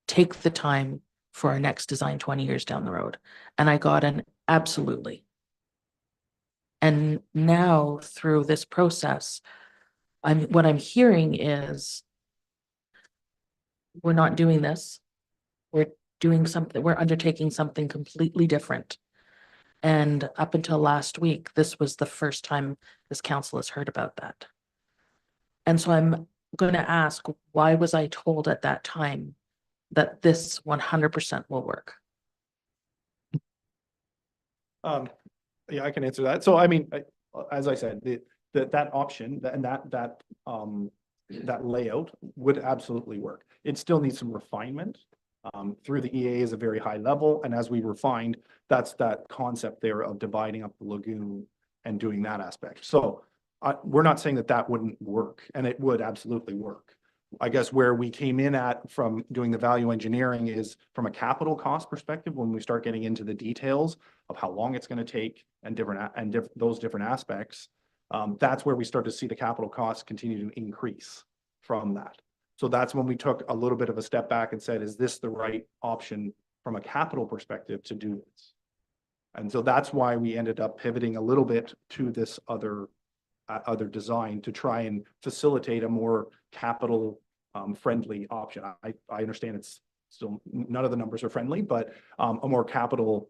take the time for our next design 20 years down the road. And I got an absolutely. And now through this process, what I'm hearing is we're not doing this. We're doing something, we're undertaking something completely different. And up until last week, this was the first time this council has heard about that. And so I'm going to ask, why was I told at that time that this 100% will work? Yeah, I can answer that. So I mean, as I said, that option and that layout would absolutely work. It still needs some refinement. Through the EA is a very high level, and as we refined, that's that concept there of dividing up the lagoon and doing that aspect. So we're not saying that that wouldn't work, and it would absolutely work. I guess where we came in at from doing the value engineering is from a capital cost perspective, when we start getting into the details of how long it's going to take and those different aspects, that's where we start to see the capital costs continue to increase from that. So that's when we took a little bit of a step back and said, is this the right option from a capital perspective to do this? And so that's why we ended up pivoting a little bit to this other design to try and facilitate a more capital friendly option. I understand it's still none of the numbers are friendly, but a more capital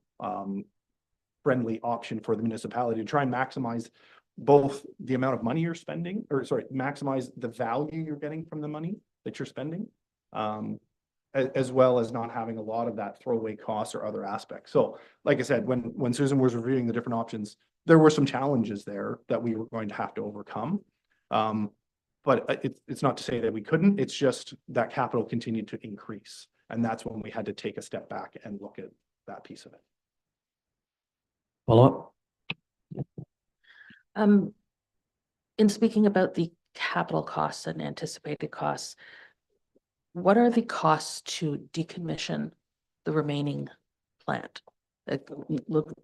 friendly option for the municipality to try and maximize both the amount of money you're spending, or sorry, maximize the value you're getting from the money that you're spending, as well as not having a lot of that throwaway costs or other aspects. So like I said, when Susan was reviewing the different options, there were some challenges there that we were going to have to overcome. But it's not to say that we couldn't, it's just that capital continued to increase. And that's when we had to take a step back and look at that piece of it. Follow up? In speaking about the capital costs and anticipated costs, what are the costs to decommission the remaining plant, the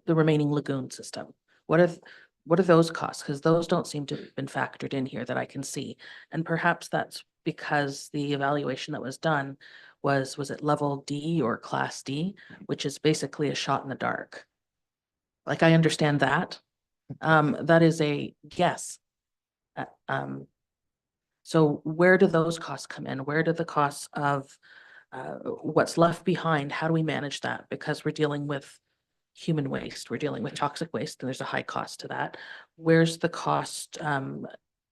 remaining lagoon system? What are those costs? Because those don't seem to have been factored in here that I can see. And perhaps that's because the evaluation that was done was it level D or class D, which is basically a shot in the dark. Like, I understand that. That is a guess. So where do those costs come in? Where do the costs of what's left behind, how do we manage that? Because we're dealing with human waste, we're dealing with toxic waste, and there's a high cost to that. Where's the cost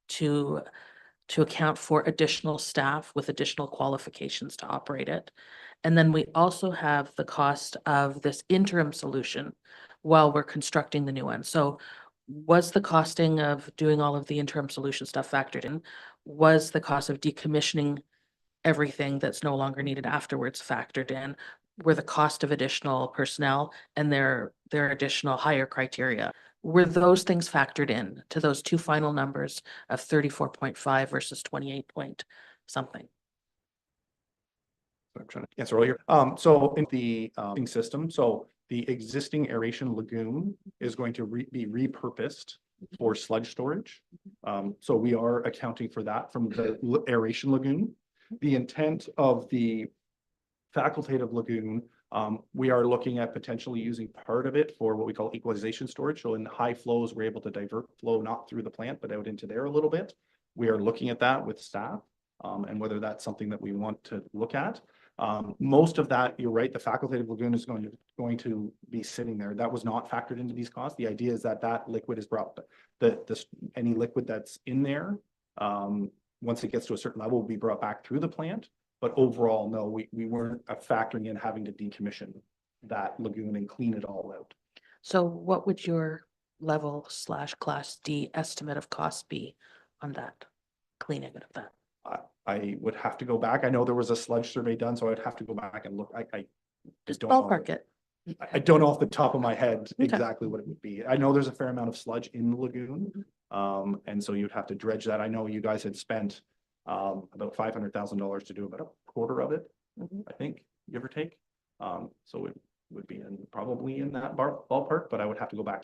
to account for additional staff with additional qualifications to operate it? And then we also have the cost of this interim solution while we're constructing the new one. So was the costing of doing all of the interim solution stuff factored in? Was the cost of decommissioning everything that's no longer needed afterwards factored in? Were the cost of additional personnel and their additional higher criteria, were those things factored in to those two final numbers of 34.5 versus 28 point something? I'm trying to answer earlier. So in the system, so the existing aeration lagoon is going to be repurposed for sludge storage. So we are accounting for that from the aeration lagoon. The intent of the facultative lagoon, we are looking at potentially using part of it for what we call equalization storage. So in high flows, we're able to divert flow not through the plant, but out into there a little bit. We are looking at that with staff and whether that's something that we want to look at. Most of that, you're right, the facultative lagoon is going to be sitting there. That was not factored into these costs. The idea is that liquid is brought, any liquid that's in there, once it gets to a certain level, will be brought back through the plant. But overall, no, we weren't factoring in having to decommission that lagoon and clean it all out. So what would your level / class D estimate of cost be on that cleaning of that? I would have to go back. I know there was a sludge survey done, so I'd have to go back and look. I Just don't know. ballpark it. I don't know off the top of my head Okay. exactly what it would be. I know there's a fair amount of sludge in the lagoon. And so you'd have to dredge that. I know you guys had spent about $500,000 to do about a quarter of it, I think, give or take. So it would be probably in that ballpark, but I would have to go back.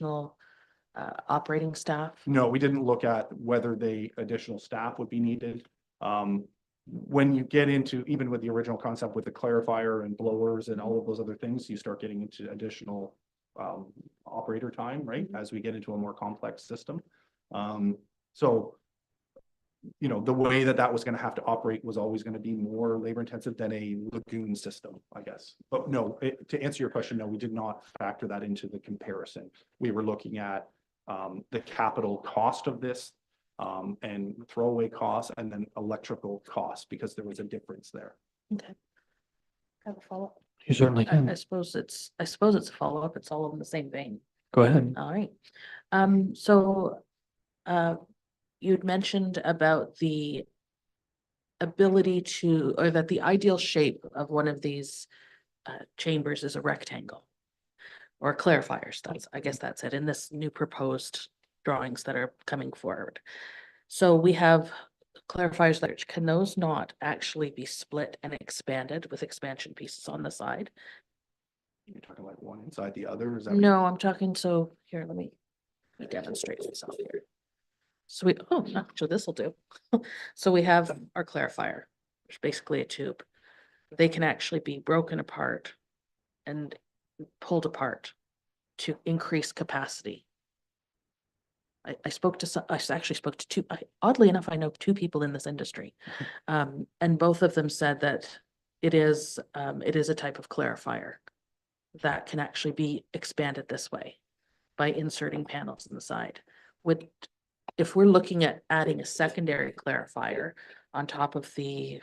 Operating staff? No, we didn't look at whether the additional staff would be needed. When you get into, even with the original concept with the clarifier and blowers and all of those other things, you start getting into additional operator time, right? As we get into a more complex system. So, you know, the way that was going to have to operate was always going to be more labor intensive than a lagoon system, I guess. But no, to answer your question, no, we did not factor that into the comparison. We were looking at the capital cost of this and throwaway costs and then electrical costs because there was a difference there. Okay. Have a follow-up? You certainly I can. suppose it's a follow-up. It's all in the same vein. Go ahead. All right. You'd mentioned about the ability to, or that the ideal shape of one of these chambers is a rectangle or clarifiers. I guess that's it in this new proposed drawings that are coming forward. So we have clarifiers that can those not actually be split and expanded with expansion pieces on the side? You're talking like one inside the other, is that? No, I'm talking, so here, let me demonstrate myself here. So actually this will do. So we have our clarifier, which is basically a tube. They can actually be broken apart and pulled apart to increase capacity. I actually spoke to two, oddly enough, I know two people in this industry. And both of them said that it is a type of clarifier that can actually be expanded this way by inserting panels on the side. If we're looking at adding a secondary clarifier on top of the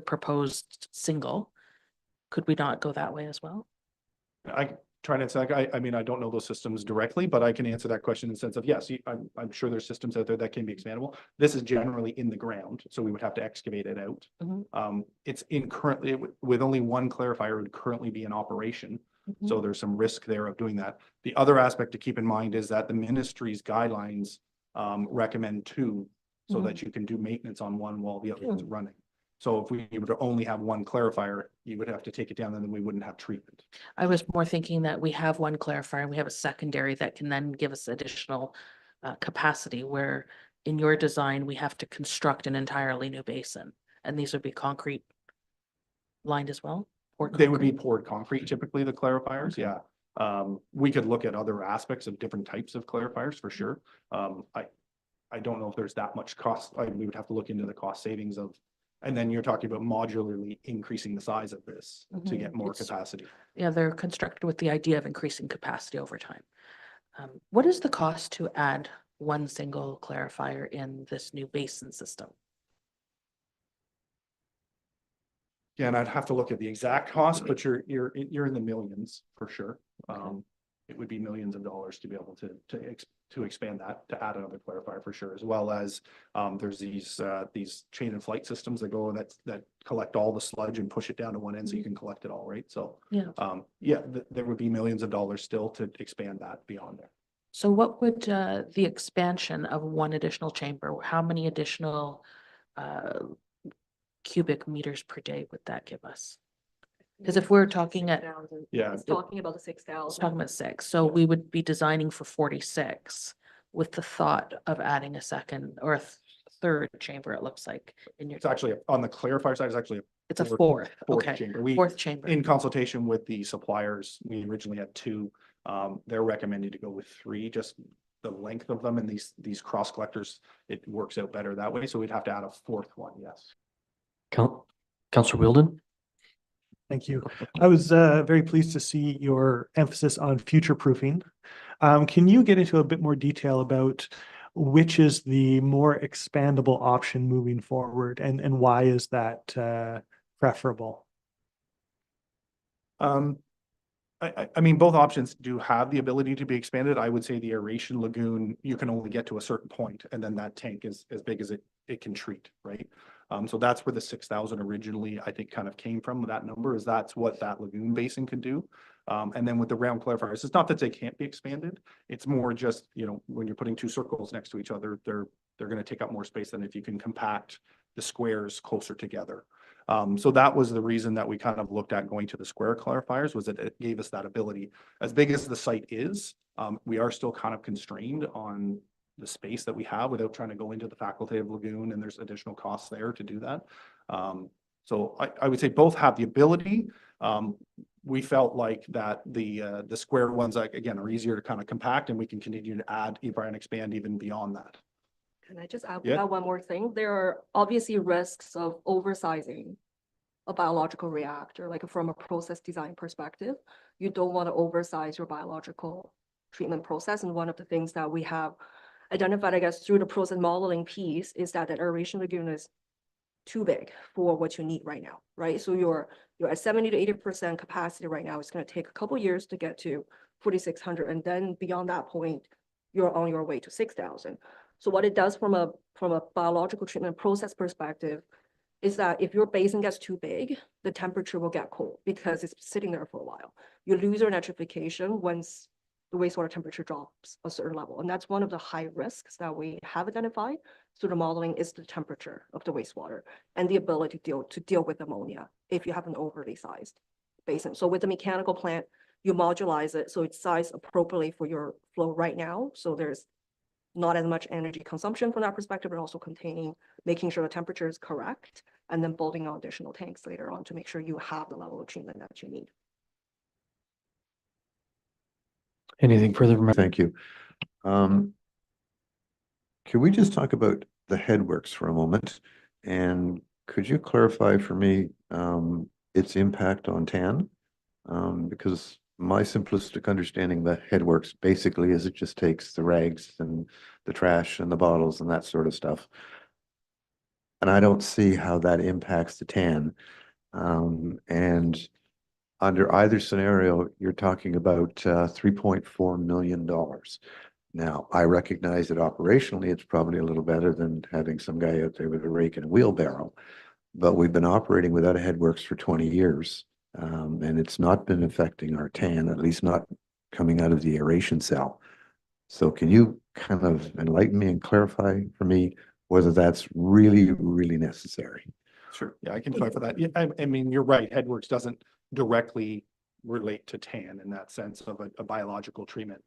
proposed single, could we not go that way as well? I try to answer, I mean, I don't know those systems directly, but I can answer that question in the sense of, yes, I'm sure there's systems out there that can be expandable. This is generally in the ground, so we would have to excavate it out. Mhm. It's in currently, with only one clarifier would currently be in operation. So there's some risk there of doing that. The other aspect to keep in mind is that the ministry's guidelines recommend two, so Mhm. that you can do maintenance on one while the other is running. So if we were to only have one clarifier, you would have to take it down and then we wouldn't have treatment. I was more thinking that we have one clarifier and we have a secondary that can then give us additional capacity, where in your design, we have to construct an entirely new basin. And these would be concrete lined as well? Or They would be concrete? poured concrete, typically the clarifiers, yeah. We could look at other aspects of different types of clarifiers for sure. I don't know if there's that much cost. We would have to look into the cost savings of, and then you're talking about modularly increasing the size of this to get more It's- capacity. Yeah, they're constructed with the idea of increasing capacity over time. What is the cost to add one single clarifier in this new basin system? Yeah, and I'd have to look at the exact cost, but you're in the millions for sure. It would be millions of dollars to be able to expand that, to add another clarifier for sure, as well as there's these chain and flight systems that go that collect all the sludge and push it down to one end so you can collect it all, right? So Yeah. there would be millions of dollars still to expand that beyond there. So what would the expansion of one additional chamber, how many additional cubic meters per day would that give us? Because if we're talking at, 6,000. Yeah. It's talking about the let's 6,000. talk about 6, so we would be designing for 46 with the thought of adding a second or a third chamber, it looks like in your. It's actually on the clarifier side, it's actually It's a fourth fourth, okay, chamber. fourth chamber. In consultation with the suppliers, we originally had 2. They're recommending to go with 3, just the length of them and these cross collectors, it works out better that way. So we'd have to add a 4th one, yes. Councillor Wheeldon? Thank you. I was very pleased to see your emphasis on future proofing. Can you get into a bit more detail about which is the more expandable option moving forward, and why is that preferable? I mean, both options do have the ability to be expanded. I would say the aeration lagoon, you can only get to a certain point, and then that tank is as big as it can treat, right? So that's where the 6,000 originally, I think, kind of came from. That number is that's what that lagoon basin could do. And then with the round clarifiers, it's not that they can't be expanded. It's more just, when you're putting 2 circles next to each other, they're going to take up more space than if you can compact the squares closer together. So that was the reason that we kind of looked at going to the square clarifiers, was that it gave us that ability. As big as the site is, we are still kind of constrained on the space that we have without trying to go into the facultative lagoon, and there's additional costs there to do that. So I would say both have the ability. We felt like that the square ones, like, again, are easier to kind of compact, and we can continue to add and expand even beyond that. Can I just add Yeah. one more thing? There are obviously risks of oversizing a biological reactor, like from a process design perspective. You don't want to oversize your biological treatment process. And one of the things that we have identified, I guess, through the process modeling piece is that aeration lagoon is too big for what you need right now, right? So you're at 70 to 80% capacity right now. It's going to take a couple years to get to 4,600, and then beyond that point, you're on your way to 6,000. So what it does from a biological treatment process perspective is that if your basin gets too big, the temperature will get cold because it's sitting there for a while. You lose your nitrification once the wastewater temperature drops a certain level. And that's one of the high risks that we have identified through the modeling is the temperature of the wastewater and the ability to deal with ammonia if you have an overly sized basin. So with the mechanical plant, you modulize it so it's sized appropriately for your flow right now. So there's not as much energy consumption from that perspective, but also making sure the temperature is correct, and then building on additional tanks later on to make sure you have the level of treatment that you need. Anything further from? Thank you. Can we just talk about the headworks for a moment? And could you clarify for me its impact on TAN? Because my simplistic understanding of the headworks basically is it just takes the rags and the trash and the bottles and that sort of stuff. And I don't see how that impacts the TAN. And under either scenario, you're talking about $3.4 million. Now, I recognize that operationally, it's probably a little better than having some guy out there with a rake and a wheelbarrow. But we've been operating without a headworks for 20 years. And it's not been affecting our TAN, at least not coming out of the aeration cell. So can you kind of enlighten me and clarify for me whether that's really, really necessary? Sure. Yeah, I can clarify that. Yeah, I mean, you're right. Headworks doesn't directly relate to TAN in that sense of a biological treatment.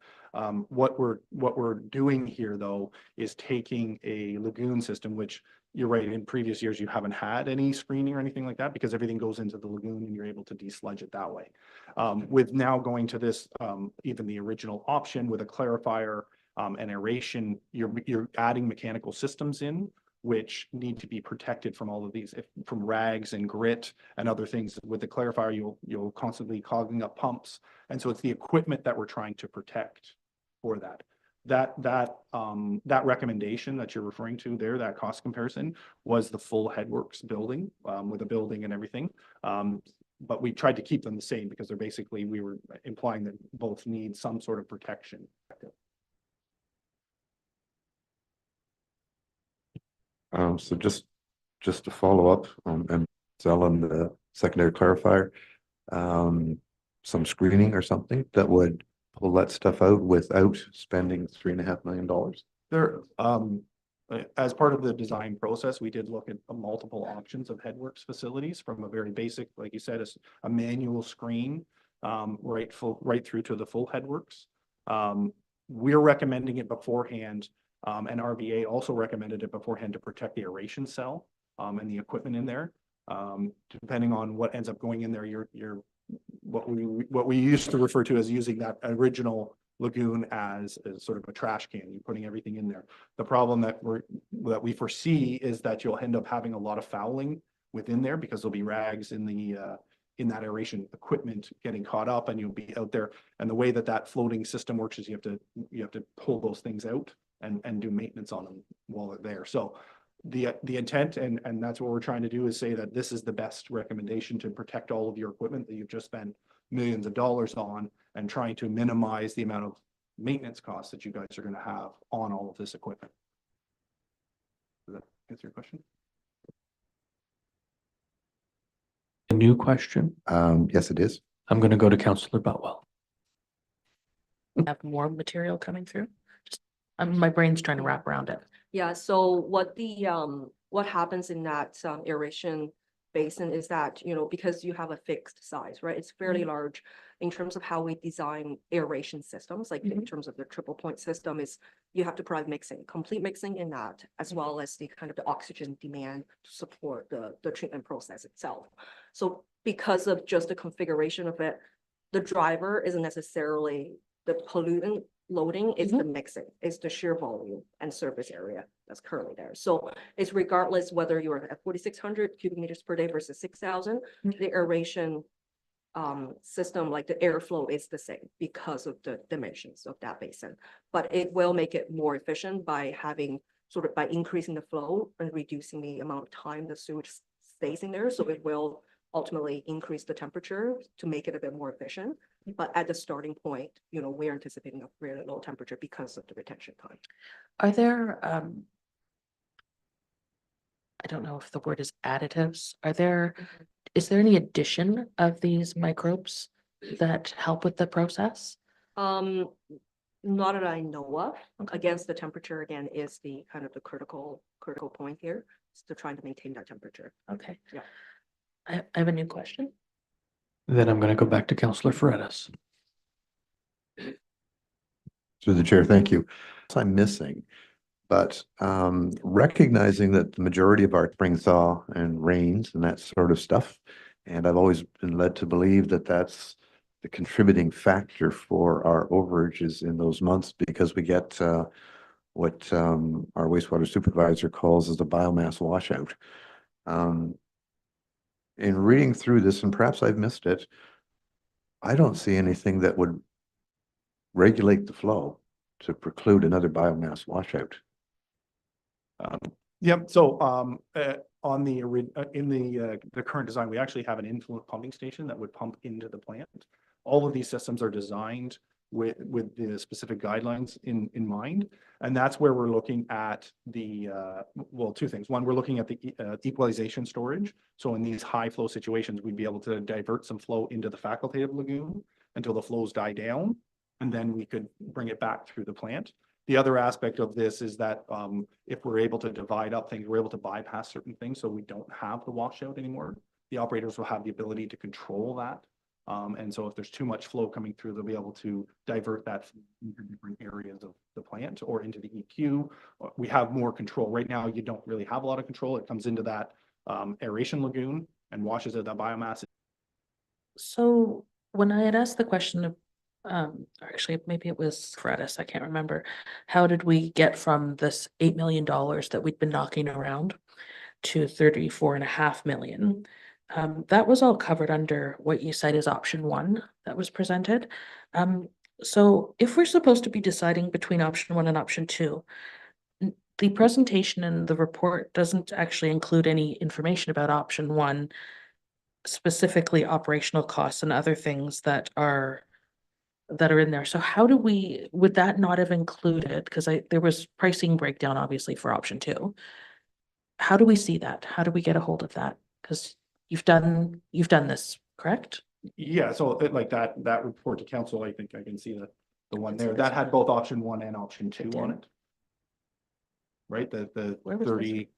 What we're doing here though is taking a lagoon system, which you're right, in previous years you haven't had any screening or anything like that because everything goes into the lagoon and you're able to desludge it that way. With now going to this, even the original option with a clarifier and aeration, you're adding mechanical systems in which need to be protected from all of these, from rags and grit and other things. With the clarifier, you'll constantly clogging up pumps. And so it's the equipment that we're trying to protect for that. That recommendation that you're referring to there, that cost comparison, was the full headworks building with a building and everything. But we tried to keep them the same because they're basically, we were implying that both need some sort of protection. So just to follow up and sell on the secondary clarifier, some screening or something that would pull that stuff out without spending $3.5 million. There, as part of the design process, we did look at multiple options of headworks facilities from a very basic, like you said, a manual screen, right through to the full headworks. We're recommending it beforehand. And RBA also recommended it beforehand to protect the aeration cell and the equipment in there. Depending on what ends up going in there, you're what we used to refer to as using that original lagoon as sort of a trash can. You're putting everything in there. The problem that we foresee is that you'll end up having a lot of fouling within there because there'll be rags in the in that aeration equipment getting caught up, and you'll be out there. And the way that floating system works is you have to pull those things out and do maintenance on them while they're there. So the intent, and that's what we're trying to do, is say that this is the best recommendation to protect all of your equipment that you've just spent millions of dollars on, and trying to minimize the amount of maintenance costs that you guys are going to have on all of this equipment. Does that answer your question? A new question. Yes, it is. I'm going to go to Councillor Boutwell. Have more material coming through. Just, my brain's trying to wrap around it. Yeah, so what happens in that aeration basin is that, because you have a fixed size, right? It's fairly large in terms of how we design aeration systems, like in terms of the triple point system, is you have to provide complete mixing in that, as well as the kind of the oxygen demand to support the treatment process itself. So because of just the configuration of it, the driver isn't necessarily the pollutant loading, it's the mixing, it's the shear volume and surface area that's currently there. So it's regardless whether you're at 4,600 cubic meters per day versus 6,000, the aeration system, like the airflow, is the same because of the dimensions of that basin. But it will make it more efficient by by increasing the flow and reducing the amount of time the sewage stays in there. So it will ultimately increase the temperature to make it a bit more efficient. But at the starting point, we're anticipating a very low temperature because of the retention time. Are there, I don't know if the word is additives, is there any addition of these microbes that help with the process? Not that I know of. Okay. Against the temperature again is the kind of the critical point here. So trying to maintain that temperature. Okay. Yeah. I have a new question. Then I'm going to go back to Councillor Freitas. Through the chair, thank you. I'm missing, but recognizing that the majority of our spring thaw and rains and that sort of stuff, and I've always been led to believe that that's the contributing factor for our overages in those months, because we get what our wastewater supervisor calls as the biomass washout. In reading through this, and perhaps I've missed it, I don't see anything that would regulate the flow to preclude another biomass washout. Yep, so on the in the current design, we actually have an influent pumping station that would pump into the plant. All of these systems are designed with the specific guidelines in mind, and that's where we're looking at the well, two things. One, we're looking at the equalization storage. So in these high flow situations, we'd be able to divert some flow into the facultative lagoon until the flows die down, and then we could bring it back through the plant. The other aspect of this is that if we're able to divide up things, we're able to bypass certain things, so we don't have the washout anymore. The operators will have the ability to control that. And so if there's too much flow coming through, they'll be able to divert that into different areas of the plant or into the EQ. We have more control. Right now, you don't really have a lot of control. It comes into that aeration lagoon and washes out that biomass. So when I had asked the question of, actually, maybe it was Freitas, I can't remember. How did we get from this $8 million that we'd been knocking around to 34.5 million? That was all covered under what you cite as option 1 that was presented. So if we're supposed to be deciding between option 1 and option 2, the presentation and the report doesn't actually include any information about option 1, specifically operational costs and other things that are in there. So how do would that not have included, because there was pricing breakdown obviously for option 2. How do we see that? How do we get a hold of that? Because you've done this, correct? Yeah, so like that report to council, I think I can see the one there that had both option 1 and option 2 on it. Right, the Where was 30.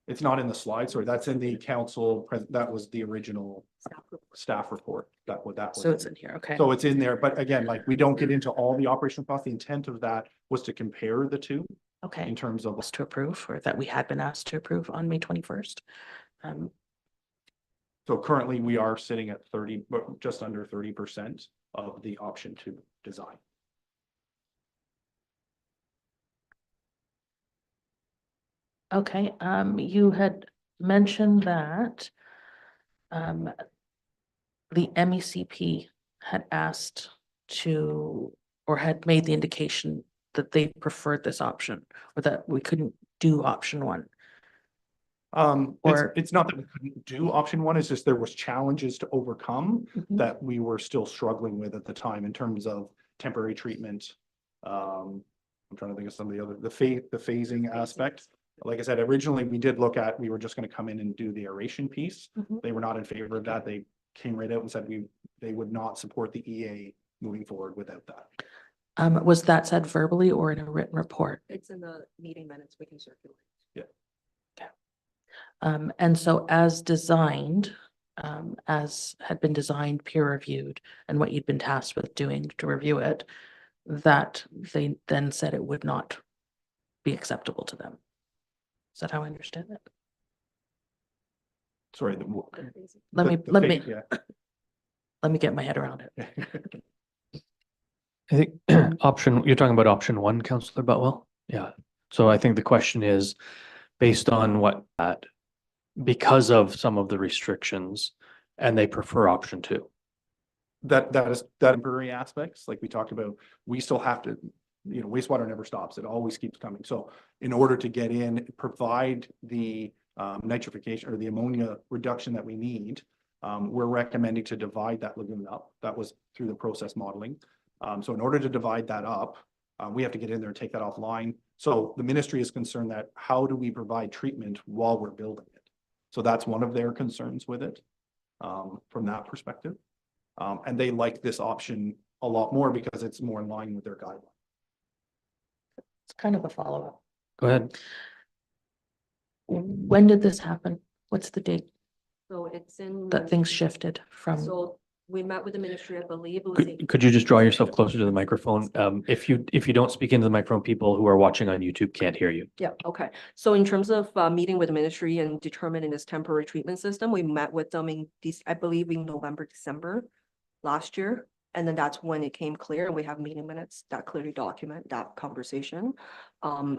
It's not in the slide, sorry, that's in the council, that was the original staff report. That was. So it's in here, okay. So it's in there, but again, like, we don't get into all the operational costs. The intent of that was to compare the two Okay. in terms of. Was to approve, or that we had been asked to approve on May 21st. So currently we are sitting at 30, but just under 30% of the option 2 design. Okay, you had mentioned that the MECP had asked to, or had made the indication that they preferred this option, or that we couldn't do option 1. Or- It's not that we couldn't do option 1, it's just there was challenges to overcome Mhm. that we were still struggling with at the time in terms of temporary treatment. I'm trying to think of some of the other, the phasing aspect. Like I said, originally we did look at, we were just going to come in and do the aeration piece. Mhm. They were not in favor of that. They came right out and said they would not support the EA moving forward without that. Was that said verbally or in a written report? It's in the meeting minutes we can circulate. And so as designed, as had been designed, peer reviewed, and what you'd been tasked with doing to review it, that they then said it would not be acceptable to them. Is that how I understand it? Sorry. Let me Yeah. let me get my head around it. I think you're talking about option 1, Councillor Butwell? Yeah. So I think the question is based on what, because of some of the restrictions, and they prefer option 2. That is temporary aspects, like we talked about, we still have to, wastewater never stops. It always keeps coming. So in order to get in, provide the nitrification or the ammonia reduction that we need, We're recommending to divide that lagoon up. That was through the process modeling. So in order to divide that up, we have to get in there and take that offline. So the ministry is concerned that how do we provide treatment while we're building it? So that's one of their concerns with it, from that perspective. And they like this option a lot more because it's more in line with their guidelines. It's kind of a follow-up. Go ahead. When did this happen? What's the date So it's in. that things shifted from? So we met with the ministry, I believe. It was Could you just draw yourself closer to the microphone? If you don't speak into the microphone, people who are watching on YouTube can't hear you. Yeah, okay. So in terms of meeting with the ministry and determining this temporary treatment system, we met with them in this, I believe in November, December last year. And then that's when it came clear, and we have meeting minutes that clearly document that conversation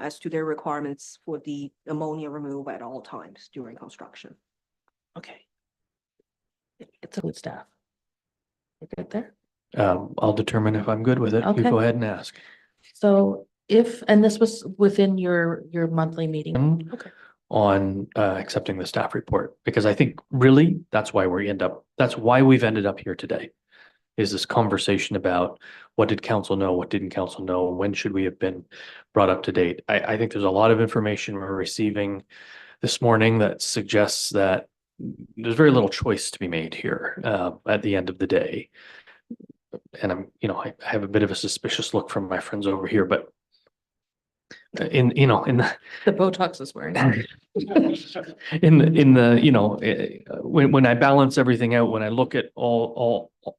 as to their requirements for the ammonia removal at all times during construction. Okay. It's a good staff. You're good there? I'll determine if I'm good with it. You Okay. go ahead and ask. So if, and this was within your monthly meeting. Okay. On accepting the staff report, because I think really that's why that's why we've ended up here today. Is this conversation about what did council know, what didn't council know, when should we have been brought up to date? I think there's a lot of information we're receiving this morning that suggests that there's very little choice to be made here at the end of the day. And I have a bit of a suspicious look from my friends over here, but in the Botox is wearing off. when I balance everything out, when I look at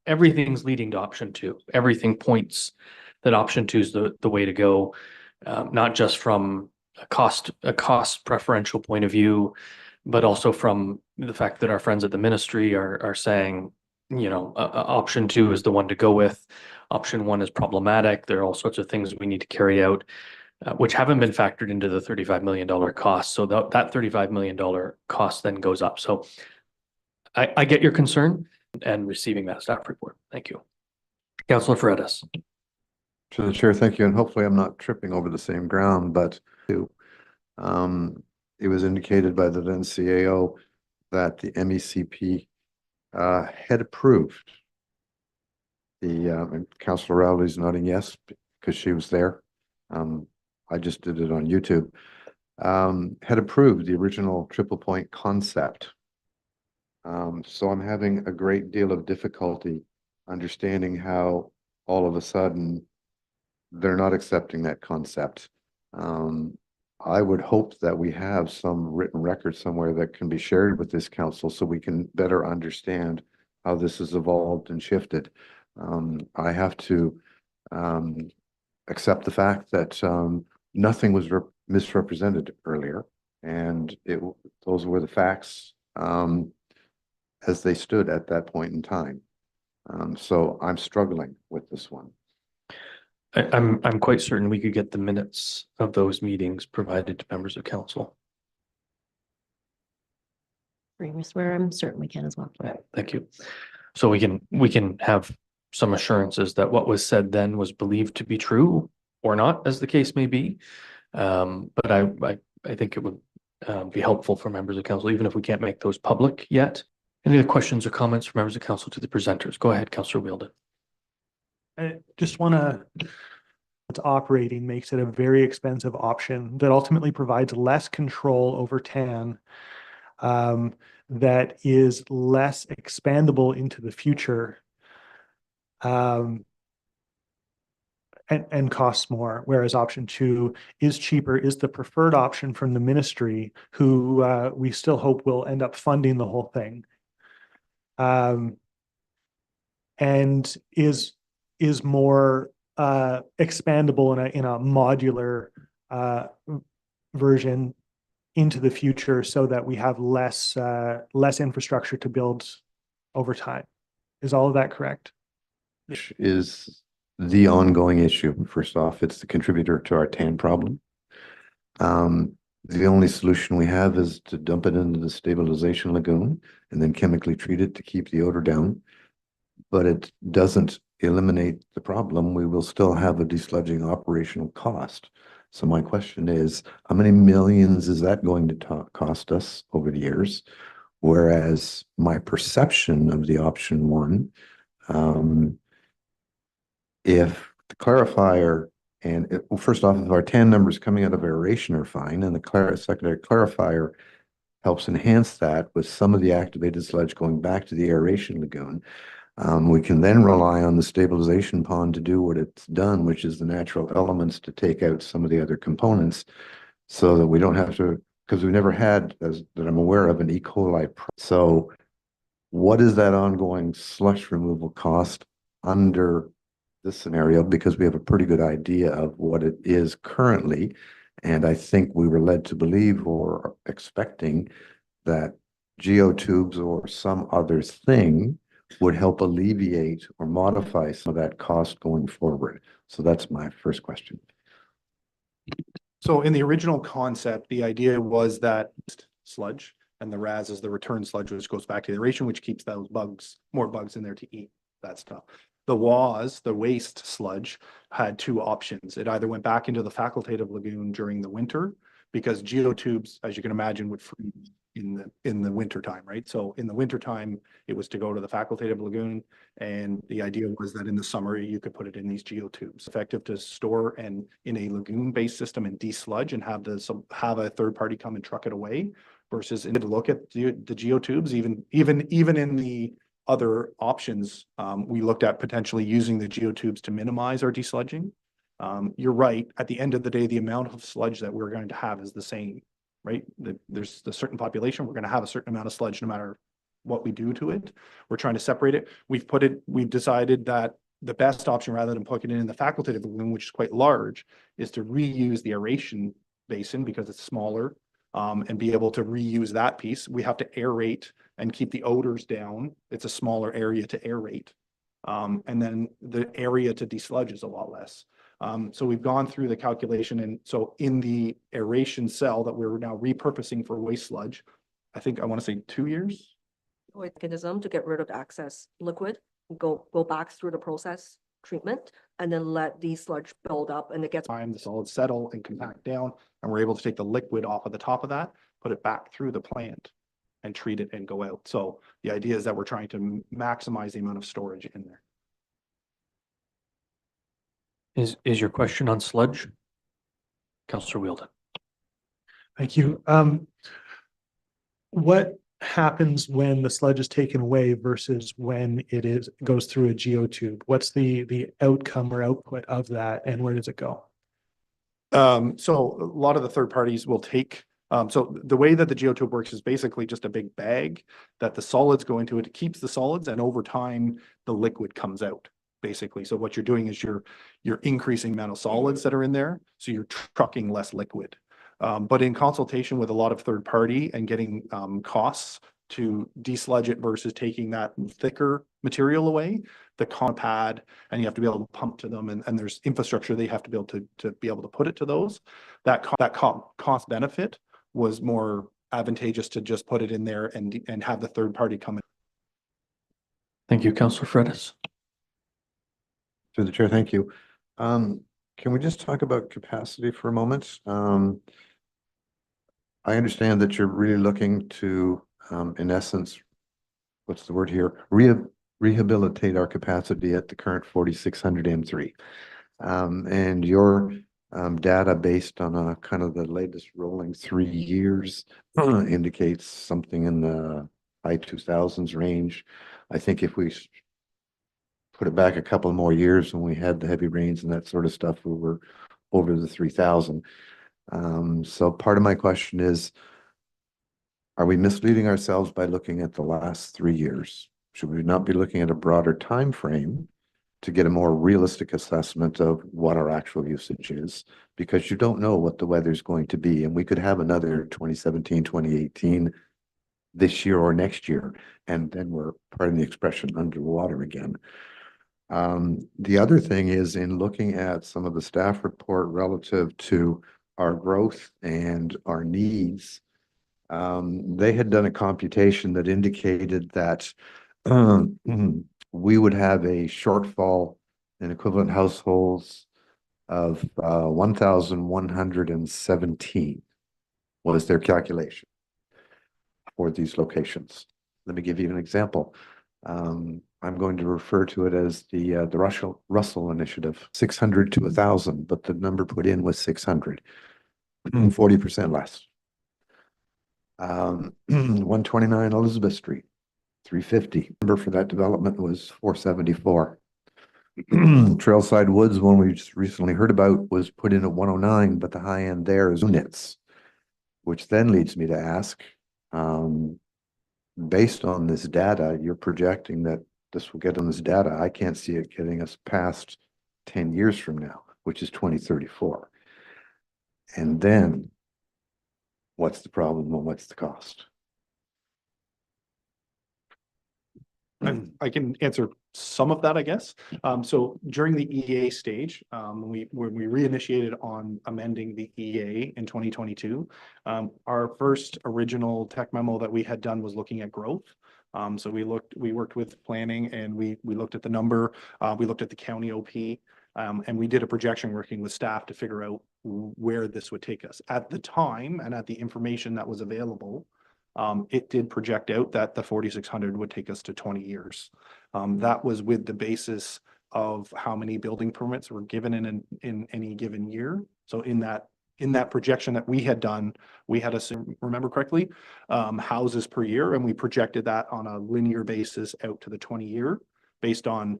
everything's leading to option two, everything points that option two is the way to go. Not just from a cost preferential point of view, but also from the fact that our friends at the ministry are saying, option two is the one to go with. Option one is problematic. There are all sorts of things we need to carry out, which haven't been factored into the $35 million cost. So that $35 million cost then goes up. So I get your concern and receiving that staff report. Thank you. Councillor Freitas. To the chair, thank you. And hopefully I'm not tripping over the same ground, but it was indicated by the then CAO that the MECP had approved and Councillor Rowley's nodding yes, because she was there. I just did it on YouTube, had approved the original triple point concept. So I'm having a great deal of difficulty understanding how all of a sudden they're not accepting that concept. I would hope that we have some written record somewhere that can be shared with this council so we can better understand how this has evolved and shifted. I have to accept the fact that nothing was misrepresented earlier, and those were the facts as they stood at that point in time. So I'm struggling with this one. I'm quite certain we could get the minutes of those meetings provided to members of council. I swear I'm certain we can as well. Yeah, thank you. So we can have some assurances that what was said then was believed to be true or not, as the case may be. But I think it would be helpful for members of council, even if we can't make those public yet. Any other questions or comments from members of council to the presenters? Go ahead, Councillor Wielden. I just want to, it's operating makes it a very expensive option that ultimately provides less control over TAN, that is less expandable into the future, and costs more, whereas option two is cheaper, is the preferred option from the ministry, who we still hope will end up funding the whole thing, and is more expandable in a modular version into the future, so that we have less infrastructure to build over time. Is all of that correct? Which is the ongoing issue. First off, it's the contributor to our TAN problem. The only solution we have is to dump it into the stabilization lagoon and then chemically treat it to keep the odor down. But it doesn't eliminate the problem. We will still have a desludging operational cost. So my question is, how many millions is that going to cost us over the years? Whereas my perception of the option one, if the clarifier and well, first off, if our TAN numbers coming out of aeration are fine, and the secondary clarifier helps enhance that with some of the activated sludge going back to the aeration lagoon, we can then rely on the stabilization pond to do what it's done, which is the natural elements to take out some of the other components, so that we don't have to, because we never had, as that I'm aware of, an E. coli. So what is that ongoing slush removal cost under this scenario? Because we have a pretty good idea of what it is currently. And I think we were led to believe or expecting that geotubes or some other thing would help alleviate or modify some of that cost going forward. So that's my first question. So in the original concept, the idea was that sludge and the RAS is the return sludge, which goes back to the aeration, which keeps those bugs, more bugs in there to eat that stuff. The WAS, the waste sludge, had two options. It either went back into the facultative lagoon during the winter, because geotubes, as you can imagine, would freeze in the winter time, right? So in the winter time, it was to go to the facultative lagoon, and the idea was that in the summer you could put it in these geotubes. Effective to store and in a lagoon-based system and desludge and have a third party come and truck it away, versus to look at the geotubes. Even in the other options, we looked at potentially using the geotubes to minimize our desludging. You're right. At the end of the day, the amount of sludge that we're going to have is the same, right? There's a certain population. We're going to have a certain amount of sludge no matter what we do to it. We're trying to separate it. We've decided that the best option, rather than putting it in the facultative lagoon, which is quite large, is to reuse the aeration basin because it's smaller, and be able to reuse that piece. We have to aerate and keep the odors down. It's a smaller area to aerate. And then the area to desludge is a lot less. So we've gone through the calculation, and so in the aeration cell that we're now repurposing for waste sludge, I think I want to say 2 years. Mechanism to get rid of excess liquid, go back through the process treatment, and then let the sludge build up, and it gets Time the solids settle and compact down, and we're able to take the liquid off of the top of that, put it back through the plant and treat it and go out. So the idea is that we're trying to maximize the amount of storage in there. Is your question on sludge? Councillor Wheeldon. Thank you. What happens when the sludge is taken away versus when it goes through a geotube? What's the outcome or output of that, and where does it go? So a lot of the third parties will take, so the way that the geotube works is basically just a big bag that the solids go into. It keeps the solids, and over time, the liquid comes out, basically. So what you're doing is you're increasing the amount of solids that are in there, so you're trucking less liquid. But in consultation with a lot of third party and getting costs to desludge it versus taking that thicker material away, the pad, and you have to be able to pump to them, and there's infrastructure they have to be able to be able to put it to those. That cost benefit was more advantageous to just put it in there and have the third party come in. Thank you, Councillor Fredis. Through the chair, thank you. Can we just talk about capacity for a moment? I understand that you're really looking to, in essence, what's the word here? Rehabilitate our capacity at the current 4,600 M3. And your data based on a kind of the latest rolling 3 years indicates something in the high 2000s range. I think if we put it back a couple more years when we had the heavy rains and that sort of stuff, we were over the 3,000. So part of my question is, are we misleading ourselves by looking at the last 3 years? Should we not be looking at a broader time frame to get a more realistic assessment of what our actual usage is? Because you don't know what the weather's going to be, and we could have another 2017, 2018 this year or next year, and then we're, pardon the expression, underwater again. The other thing is, in looking at some of the staff report relative to our growth and our needs, they had done a computation that indicated that we would have a shortfall in equivalent households of 1,117 was their calculation. for these locations. Let me give you an example. I'm going to refer to it as the Russell Initiative, 600 to 1,000, but the number put in was 600, 40% less. 129 Elizabeth Street, 350. Number for that development was 474. Trailside Woods, one we just recently heard about, was put in at 109, but the high end there is units, which then leads me to ask, based on this data, you're projecting that this will get on this data. I can't see it getting us past 10 years from now, which is 2034. And then what's the problem and what's the cost? I can answer some of that, I guess. So during the EA stage, when we reinitiated on amending the EA in 2022, our first original tech memo that we had done was looking at growth. So we worked with planning, and we looked at the number, we looked at the county OP, and we did a projection working with staff to figure out where this would take us. At the time, and at the information that was available, it did project out that the 4,600 would take us to 20 years. That was with the basis of how many building permits were given in any given year. So in that projection that we had done, we had assumed, remember correctly, houses per year, and we projected that on a linear basis out to the 20-year, based on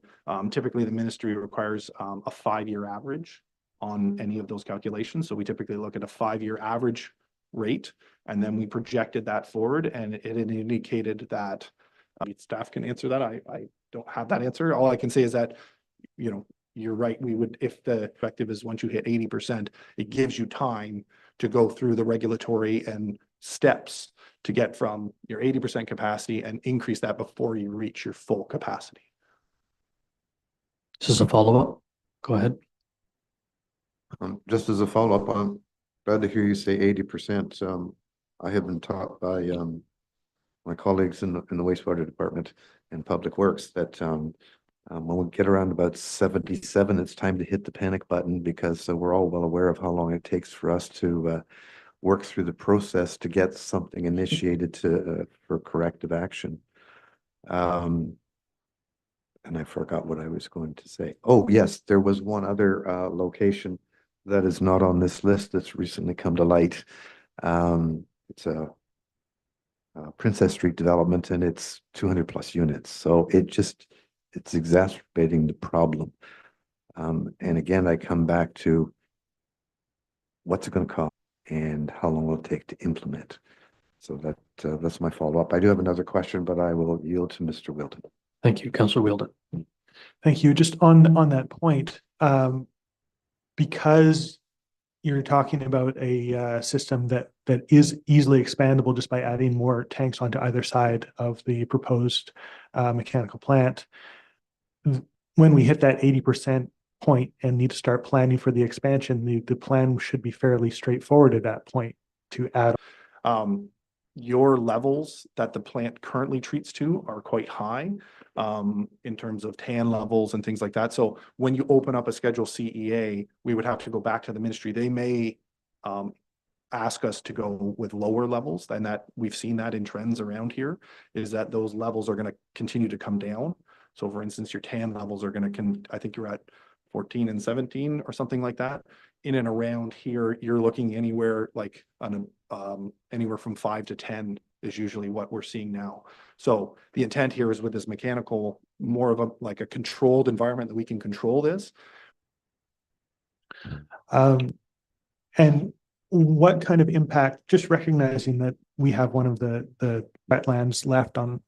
typically the ministry requires a 5-year average on any of those calculations. So we typically look at a 5-year average rate, and then we projected that forward, and it indicated that staff can answer that. I don't have that answer. All I can say is that, you know, you're right. We would, if the effective is once you hit 80%, it gives you time to go through the regulatory and steps to get from your 80% capacity and increase that before you reach your full capacity. This is a follow-up. Go ahead. Just as a follow-up, I'm glad to hear you say 80%. I have been taught by my colleagues in the wastewater department and public works that when we get around about 77, it's time to hit the panic button, because we're all well aware of how long it takes for us to work through the process to get something initiated for corrective action. And I forgot what I was going to say. Oh, yes, there was one other location that is not on this list that's recently come to light. It's a Princess Street development, and it's 200 plus units. So it's exacerbating the problem. And again, I come back to what's it going to cost and how long will it take to implement. So that's my follow-up. I do have another question, but I will yield to Mr. Wilden. Thank you, Councillor Wielden. Thank you. Just on that point, because you're talking about a system that is easily expandable just by adding more tanks onto either side of the proposed mechanical plant. When we hit that 80% point and need to start planning for the expansion, the plan should be fairly straightforward at that point to add. Your levels that the plant currently treats to are quite high in terms of TAN levels and things like that. So when you open up a Schedule CEA, we would have to go back to the ministry. They may ask us to go with lower levels, and that we've seen that in trends around here, is that those levels are going to continue to come down. So for instance, your TAN levels are going to, I think you're at 14 and 17 or something like that. In and around here, you're looking anywhere like anywhere from 5 to 10 is usually what we're seeing now. So the intent here is with this mechanical, more of a controlled environment that we can control this. And what kind of impact, just recognizing that we have one of the wetlands left on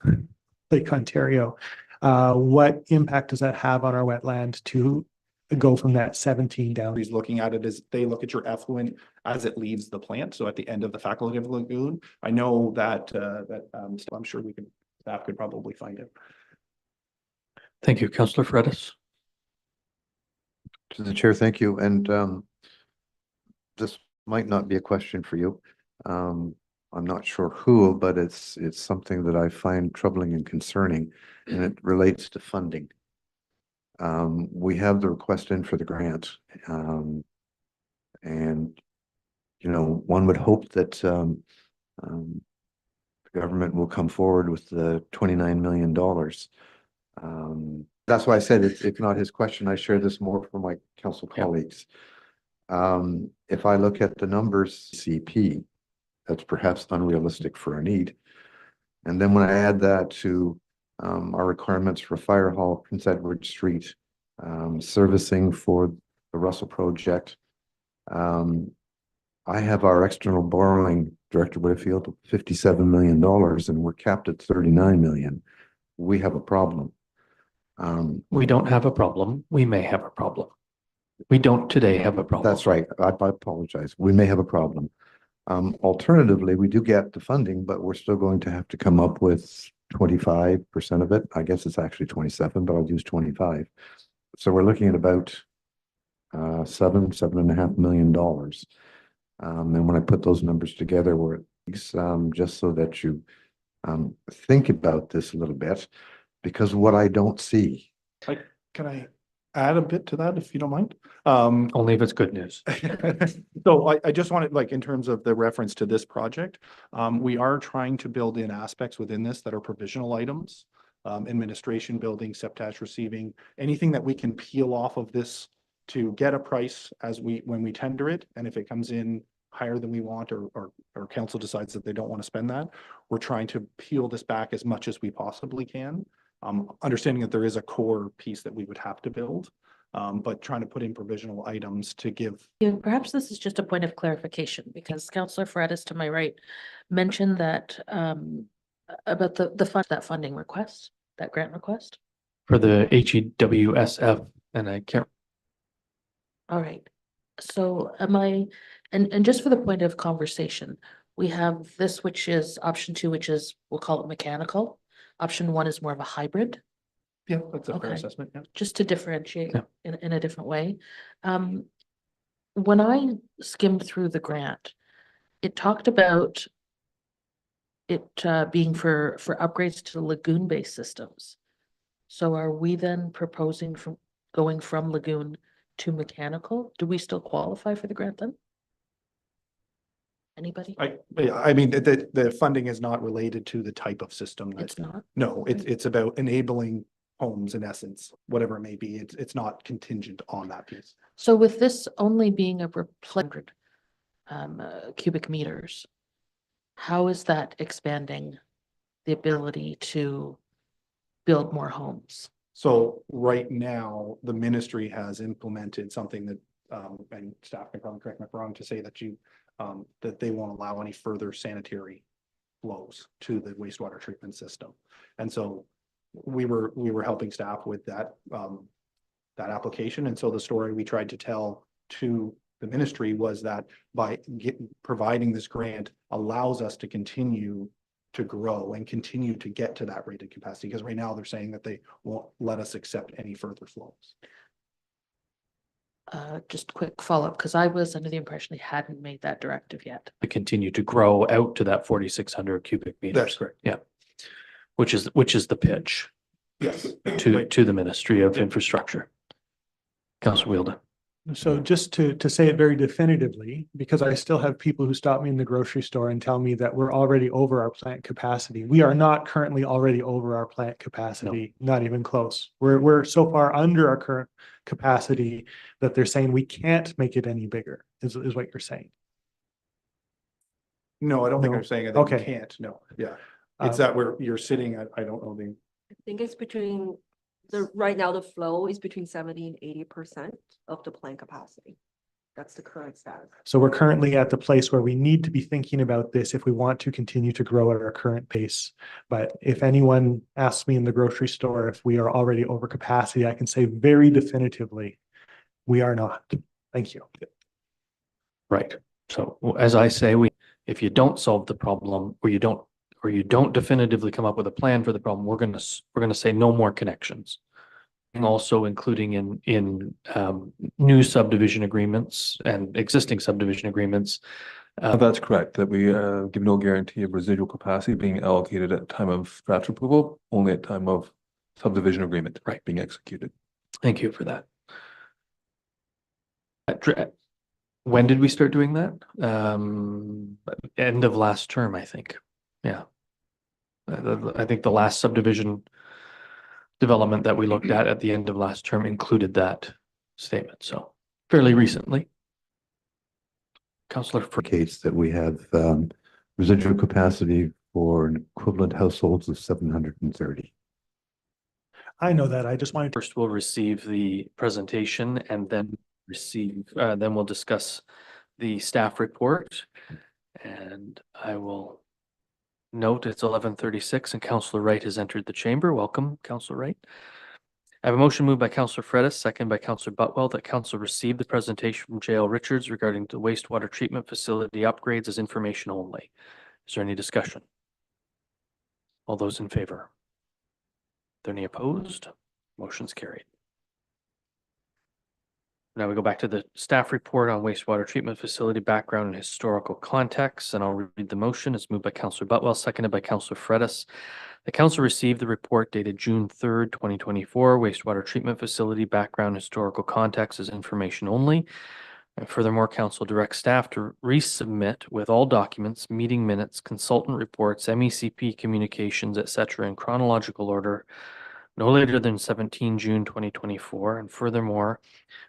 Lake Ontario, what impact does that have on our wetland to go from that 17 down? He's looking at it as they look at your effluent as it leaves the plant. So at the end of the facultative lagoon, I know that I'm sure staff could probably find it. Thank you, Councillor Fredis. To the chair, thank you. And this might not be a question for you. I'm not sure who, but it's something that I find troubling and concerning, and it relates to funding. We have the request in for the grant, and you know, one would hope that the government will come forward with the $29 million. That's why I said it's not his question. I share this more from my council Yeah. colleagues. If I look at the numbers, CP, that's perhaps unrealistic for a need. And then when I add that to our requirements for Fire Hall, Prince Edward Street, servicing for the Russell project, I have our external borrowing, Director Whitfield, $57 million, and we're capped at 39 million. We have a problem. We don't have a problem. We may have a problem. We don't today have a problem. That's right. I apologize. We may have a problem. Alternatively, we do get the funding, but we're still going to have to come up with 25% of it. I guess it's actually 27, but I'll use 25. So we're looking at about $7.5 million. And when I put those numbers together, we're just so that you think about this a little bit, because what I don't see. Can I add a bit to that, if you don't mind? Only if it's good news. So I just wanted, like, in terms of the reference to this project, we are trying to build in aspects within this that are provisional items, administration, building, septage receiving, anything that we can peel off of this to get a price when we tender it. And if it comes in higher than we want, or council decides that they don't want to spend that, we're trying to peel this back as much as we possibly can. Understanding that there is a core piece that we would have to build, but trying to put in provisional items to give. Yeah, perhaps this is just a point of clarification, because Councillor Fredis to my right mentioned that about that funding request, that grant request. For the HEWSF, and I can't. All right. So and just for the point of conversation, we have this, which is option 2, which is, we'll call it mechanical. Option 1 is more of a hybrid, Yeah, that's a fair Okay. assessment. Yeah. just to differentiate Yeah. in a different way. When I skimmed through the grant, it talked about it being for upgrades to lagoon-based systems. So are we then proposing going from lagoon to mechanical? Do we still qualify for the grant then? Anybody? I mean, the funding is not related to the type of system. It's not. No, it's about enabling homes, in essence, whatever it may be. It's not contingent on that piece. So with this only being a 100 cubic meters, how is that expanding the ability to build more homes? So right now, the ministry has implemented something that, and staff can probably correct me if I'm wrong, to say that that they won't allow any further sanitary flows to the wastewater treatment system. And so we were helping staff with that application. And so the story we tried to tell to the ministry was that by providing this grant allows us to continue to grow and continue to get to that rated capacity, because right now they're saying that they won't let us accept any further flows. Just quick follow-up, because I was under the impression they hadn't made that directive yet. To continue to grow out to that 4,600 cubic meters. That's correct. Yeah. Which is the pitch Yes. to the Ministry of Infrastructure. Councillor Wielden. So just to say it very definitively, because I still have people who stop me in the grocery store and tell me that we're already over our plant capacity. We are not currently already over our plant capacity, not even close. We're so far under our current capacity that they're saying we can't make it any bigger, is what you're saying. No, I don't think No? I'm saying that you Okay. can't. No, yeah. It's that you're sitting at, I don't know the. I think it's between right now the flow is between 70 and 80% of the plant capacity. That's the current status. So we're currently at the place where we need to be thinking about this if we want to continue to grow at our current pace. But if anyone asks me in the grocery store if we are already over capacity, I can say very definitively, we are not. Thank you. Right. So as I say, if you don't solve the problem, or you don't definitively come up with a plan for the problem, we're gonna say no more connections. And also including in new subdivision agreements and existing subdivision agreements. That's correct, that we give no guarantee of residual capacity being allocated at time of draft approval, only at time of subdivision agreement Right. being executed. Thank you for that. When did we start doing that? End of last term, I think. Yeah. I think the last subdivision development that we looked at the end of last term included that statement, so fairly recently. Councillor, Indicates that we have residual capacity for equivalent households of 730. I know that. I just wanted to. first we'll receive the presentation and then then we'll discuss the staff report. And I will note it's 11:36 and Councillor Wright has entered the chamber. Welcome, Councillor Wright. I have a motion moved by Councillor Fredis, second by Councillor Butwell, that Council receive the presentation from J.L. Richards regarding the wastewater treatment facility upgrades as information only. Is there any discussion? All those in favor? Are there any opposed? Motion's carried. Now we go back to the staff report on wastewater treatment facility background and historical context, and I'll read the motion. It's moved by Councillor Butwell, seconded by Councillor Fredis. The council received the report dated June 3rd, 2024, wastewater treatment facility background historical context as information only. And furthermore, council directs staff to resubmit with all documents, meeting minutes, consultant reports, MECP communications, etc. in chronological order no later than 17 June 2024. And furthermore,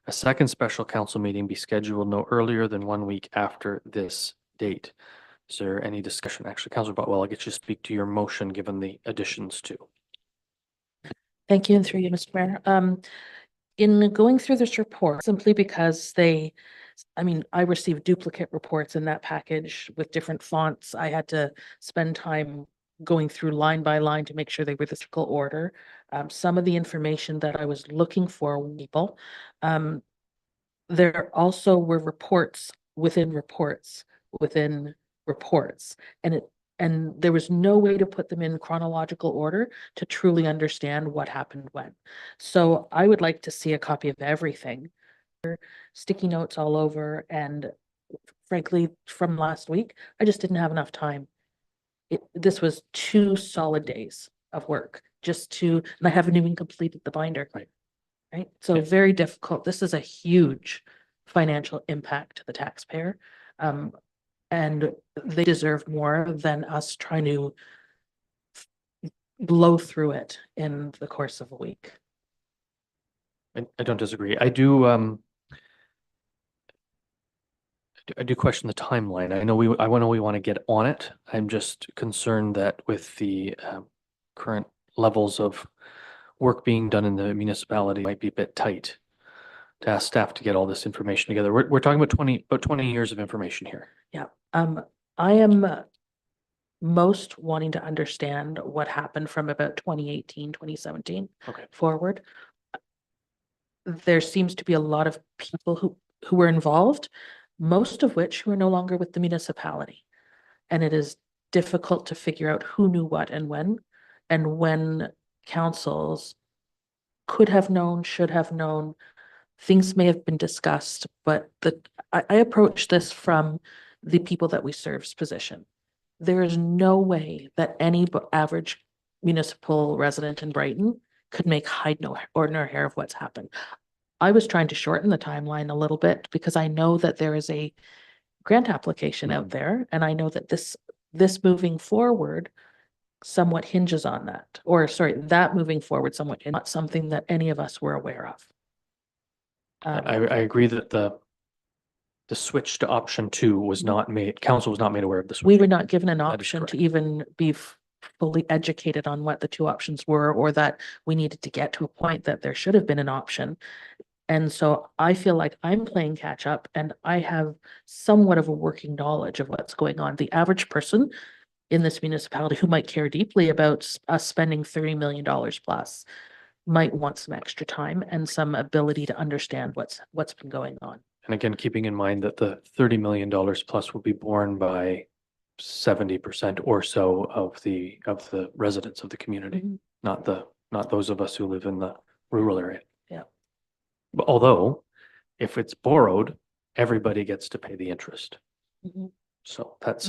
a second special council meeting be scheduled no earlier than 1 week after this date. Is there any discussion? Actually, Councillor Butwell, I'll get you to speak to your motion given the additions too. Thank you, and through you, Mr. Mayor. In going through this report, simply because I received duplicate reports in that package with different fonts. I had to spend time going through line by line to make sure they were the physical order. Some of the information that I was looking for people, there also were reports within reports within reports, and there was no way to put them in chronological order to truly understand what happened when. So I would like to see a copy of everything. Sticky notes all over, and frankly, from last week, I just didn't have enough time. This was 2 solid days of work and I haven't even completed the binder. Right. So Yeah. very difficult. This is a huge financial impact to the taxpayer. And they deserve more than us trying to blow through it in the course of a week. I don't disagree. I do question the timeline. I know we want to get on it. I'm just concerned that with the current levels of work being done in the municipality might be a bit tight to ask staff to get all this information together. We're talking about 20 years of information here. Yeah. I am most wanting to understand what happened from about 2018, 2017 Okay. forward. There seems to be a lot of people who were involved, most of which who are no longer with the municipality. And it is difficult to figure out who knew what and when councils could have known, should have known. Things may have been discussed, but I approach this from the people that we serve's position. There is no way that any average municipal resident in Brighton could make hide nor hair of what's happened. I was trying to shorten the timeline a little bit because I know that there is a grant application out there, and I know that this moving forward somewhat hinges on that, or sorry, that moving forward somewhat, not something that any of us were aware of. I agree that the switch to option 2 was not made, council was not made aware of this. We were not given an That is option to correct. even be fully educated on what the 2 options were, or that we needed to get to a point that there should have been an option. And so I feel like I'm playing catch up, and I have somewhat of a working knowledge of what's going on. The average person in this municipality who might care deeply about us spending $30 million plus might want some extra time and some ability to understand what's been going on. And again, keeping in mind that the $30 million plus will be borne by 70% or so of the residents of the community, not those of us who live in the rural area. Yeah. But although if it's borrowed, everybody gets to pay the interest. So that's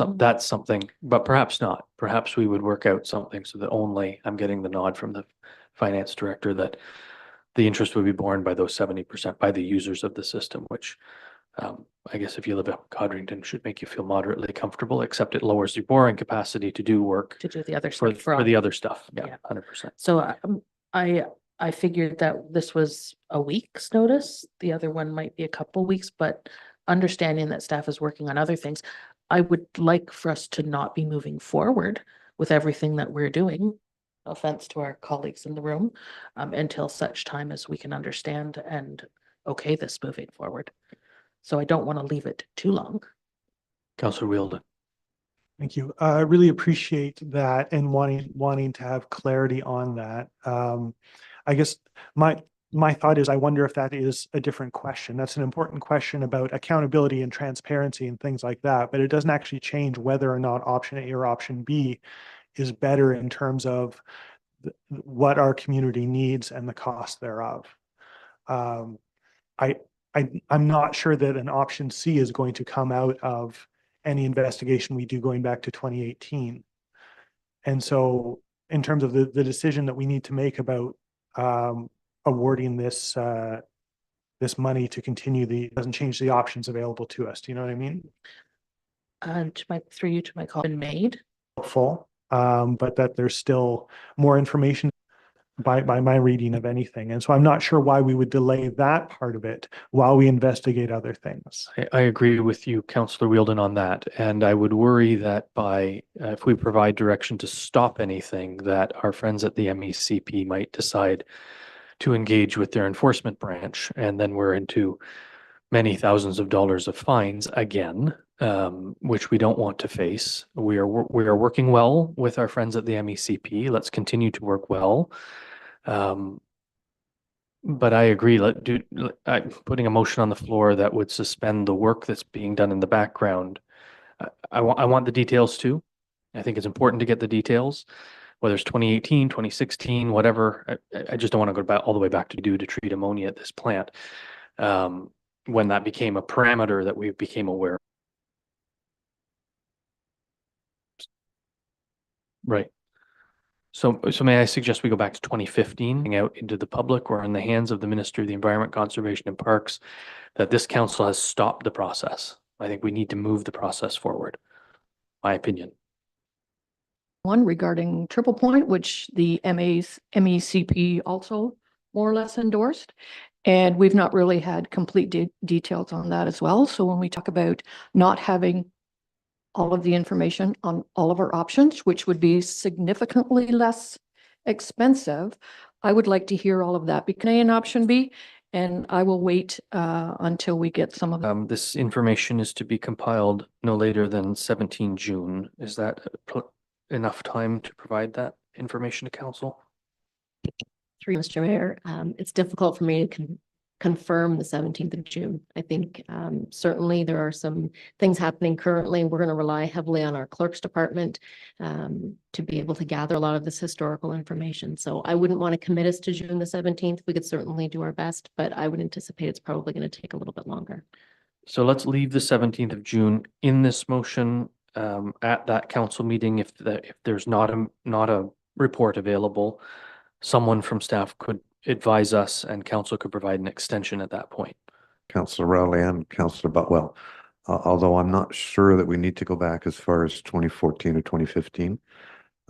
something, but perhaps not. Perhaps we would work out something so that only, I'm getting the nod from the finance director, that the interest would be borne by those 70% by the users of the system, which I guess if you live up Codrington, should make you feel moderately comfortable, except it lowers your borrowing capacity to do work To do the other for, stuff. for the other stuff. Yeah, Yeah. 100%. So I figured that this was a week's notice. The other one might be a couple weeks, but understanding that staff is working on other things, I would like for us to not be moving forward with everything that we're doing. No offense to our colleagues in the room, until such time as we can understand and okay this moving forward. So I don't want to leave it too long. Councillor Wielden. Thank you. I really appreciate that and wanting to have clarity on that. I guess my thought is, I wonder if that is a different question. That's an important question about accountability and transparency and things like that, but it doesn't actually change whether or not option A or option B is better in terms of what our community needs and the cost thereof. I'm not sure that an option C is going to come out of any investigation we do going back to 2018. And so in terms of the decision that we need to make about awarding this this money to continue doesn't change the options available to us. Do you know what I mean? Through you to my call been made. Full, but that there's still more information by my reading of anything. And so I'm not sure why we would delay that part of it while we investigate other things. I agree with you, Councillor Wielden, on that. And I would worry that by, if we provide direction to stop anything, that our friends at the MECP might decide to engage with their enforcement branch. And then we're into many thousands of dollars of fines again, which we don't want to face. We are working well with our friends at the MECP. Let's continue to work well. But I agree, I'm putting a motion on the floor that would suspend the work that's being done in the background. I want the details too. I think it's important to get the details, whether it's 2018, 2016, whatever. I just don't want to go back all the way back to treat ammonia at this plant. When that became a parameter that we became aware. Right. So may I suggest we go back to 2015, out into the public or in the hands of the Minister of the Environment, Conservation and Parks, that this council has stopped the process. I think we need to move the process forward, my opinion. One regarding Triple Point, which the MECP also more or less endorsed. And we've not really had complete details on that as well. So when we talk about not having all of the information on all of our options, which would be significantly less expensive, I would like to hear all of that. Be an option B, and I will wait until we get some of the This information is to be compiled no later than 17 June. Is that enough time to provide that information to council? Through Mr. Mayor, it's difficult for me to confirm the 17th of June. I think certainly there are some things happening currently. We're going to rely heavily on our clerk's department to be able to gather a lot of this historical information. So I wouldn't want to commit us to June the 17th. We could certainly do our best, but I would anticipate it's probably going to take a little bit longer. So let's leave the 17th of June in this motion at that council meeting. If there's not a report available, someone from staff could advise us and council could provide an extension at that point. Councillor Rowley and Councillor Butwell, although I'm not sure that we need to go back as far as 2014 or 2015.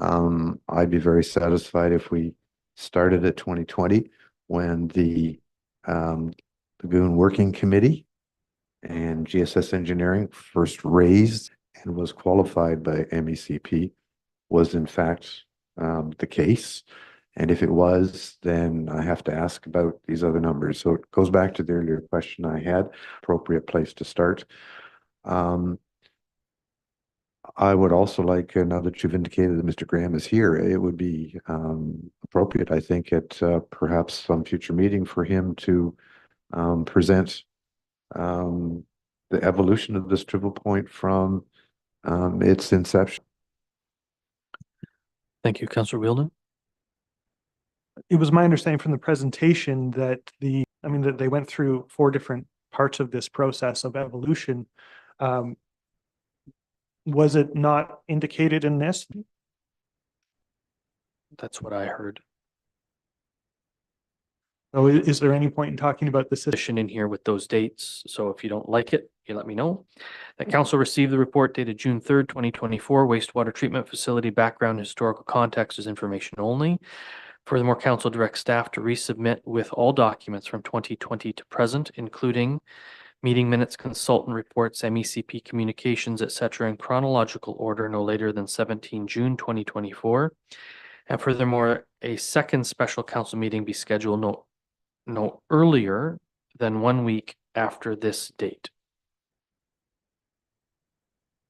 I'd be very satisfied if we started at 2020 when the Lagoon Working Committee and GSS Engineering first raised and was qualified by MECP was in fact the case. And if it was, then I have to ask about these other numbers. So it goes back to the earlier question I had, appropriate place to start. I would also like, now that you've indicated that Mr. Graham is here, it would be appropriate, I think, at perhaps some future meeting for him to present the evolution of this Triple Point from its inception. Thank you, Councillor Wielden. It was my understanding from the presentation that that they went through 4 different parts of this process of evolution. Was it not indicated in this? That's what I heard. So is there any point in talking about the system? Position in here with those dates. So if you don't like it, you let me know. That council received the report dated June 3rd, 2024, wastewater treatment facility background historical context is information only. Furthermore, council directs staff to resubmit with all documents from 2020 to present, including meeting minutes, consultant reports, MECP communications, etc., in chronological order no later than 17 June 2024. And furthermore, a second special council meeting be scheduled no earlier than 1 week after this date.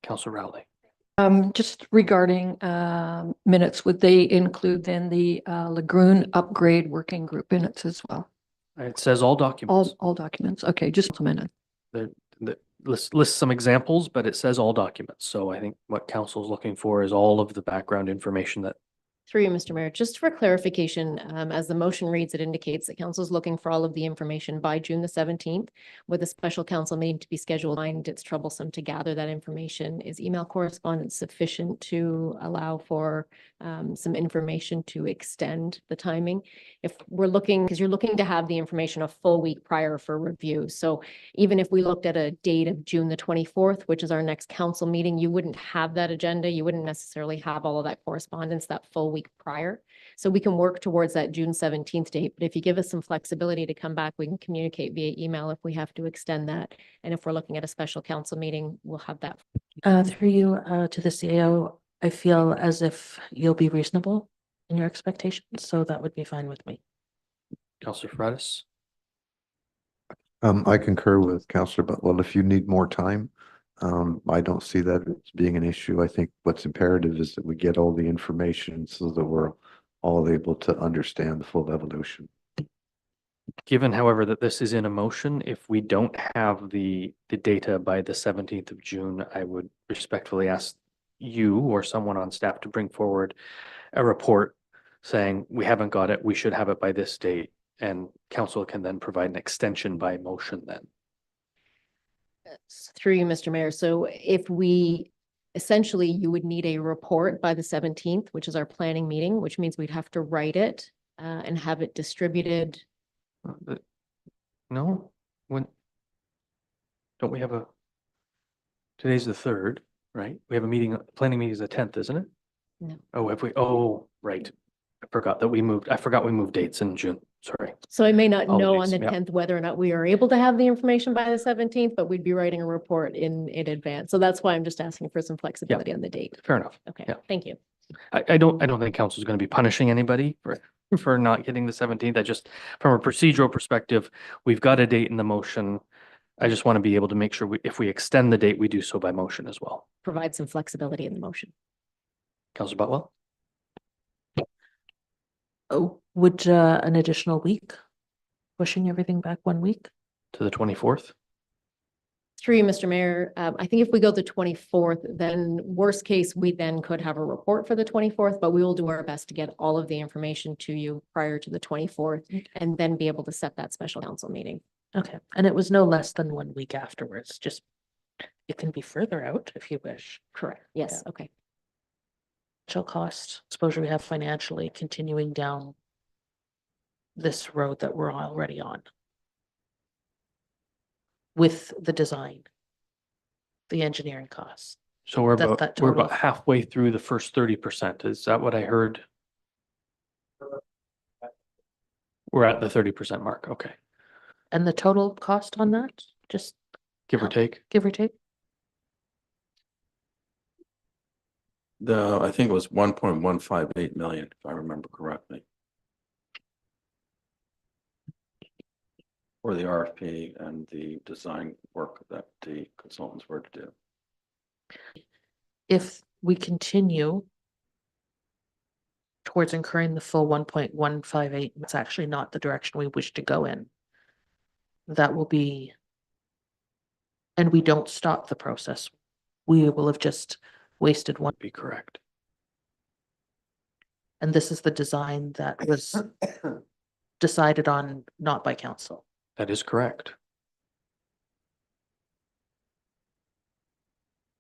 Councilor Rowley. Just regarding minutes, would they include then the Lagoon upgrade working group minutes as well? It says all documents. All documents. Okay, just a minute. The lists some examples, but it says all documents. So I think what council is looking for is all of the background information that Through you, Mr. Mayor, just for clarification, as the motion reads, it indicates that council is looking for all of the information by June the 17th with a special council meeting to be scheduled. Find it's troublesome to gather that information. Is email correspondence sufficient to allow for some information to extend the timing? If we're looking, because you're looking to have the information a full week prior for review. So even if we looked at a date of June the 24th, which is our next council meeting, you wouldn't have that agenda. You wouldn't necessarily have all of that correspondence that full week prior. So we can work towards that June 17th date. But if you give us some flexibility to come back, we can communicate via email if we have to extend that. And if we're looking at a special council meeting, we'll have that. Through you, to the CAO, I feel as if you'll be reasonable in your expectations, so that would be fine with me. Councilor Freitas. I concur with Counselor Butwell. If you need more time, I don't see that as being an issue. I think what's imperative is that we get all the information so that we're all able to understand the full evolution. Given, however, that this is in a motion, if we don't have the data by the 17th of June, I would respectfully ask you or someone on staff to bring forward a report saying we haven't got it, we should have it by this date, and council can then provide an extension by motion then. Through you, Mr. Mayor. So if we, essentially, you would need a report by the 17th, which is our planning meeting, which means we'd have to write it and have it distributed. No, when, don't we have today's the 3rd, right? We have a meeting, planning meeting is the 10th, isn't it? No. Oh, right. I forgot we moved dates in June, sorry. So I may not know on Apologies, the yeah. 10th whether or not we are able to have the information by the 17th, but we'd be writing a report in advance. So that's why I'm just asking for some flexibility on the date. Fair enough. Okay, Yeah. thank you. I don't think council is going to be punishing anybody for not getting the 17th. I just, from a procedural perspective, we've got a date in the motion. I just want to be able to make sure if we extend the date, we do so by motion as well. Provide some flexibility in the motion. Councilor Butwell? Oh, would an additional week, pushing everything back 1 week? To the 24th? Through you, Mr. Mayor, I think if we go the 24th, then worst case, we then could have a report for the 24th, but we will do our best to get all of the information to you prior to the 24th and then be able to set that special council meeting. Okay, and it was no less than 1 week afterwards, just, it can be further out if you wish. Correct. Yes, okay. Shall cost exposure we have financially continuing down this road that we're already on. With the design, the engineering costs. So we're That about total. halfway through the first 30%. Is that what I heard? We're at the 30% mark. Okay. And the total cost on that, just Give or take. give or take? I think it was 1.158 million, if I remember correctly. For the RFP and the design work that the consultants were to do. If we continue towards incurring the full 1.158, it's actually not the direction we wish to go in. That will be, and we don't stop the process, we will have just wasted one. Be correct. And this is the design that was decided on not by council. That is correct.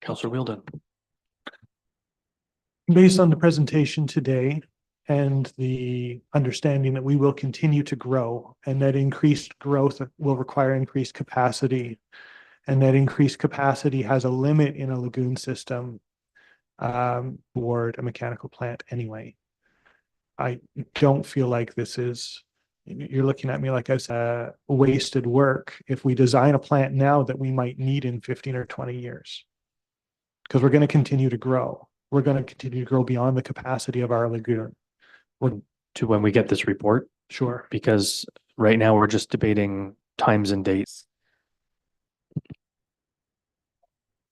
Councilor Wheeldon. Based on the presentation today and the understanding that we will continue to grow, and that increased growth will require increased capacity, and that increased capacity has a limit in a lagoon system toward a mechanical plant anyway. I don't feel like this is, you're looking at me like I've said, wasted work if we design a plant now that we might need in 15 or 20 years. Because we're going to continue to grow. We're going to continue to grow beyond the capacity of our lagoon. To when we get this report, Sure. because right now we're just debating times and dates.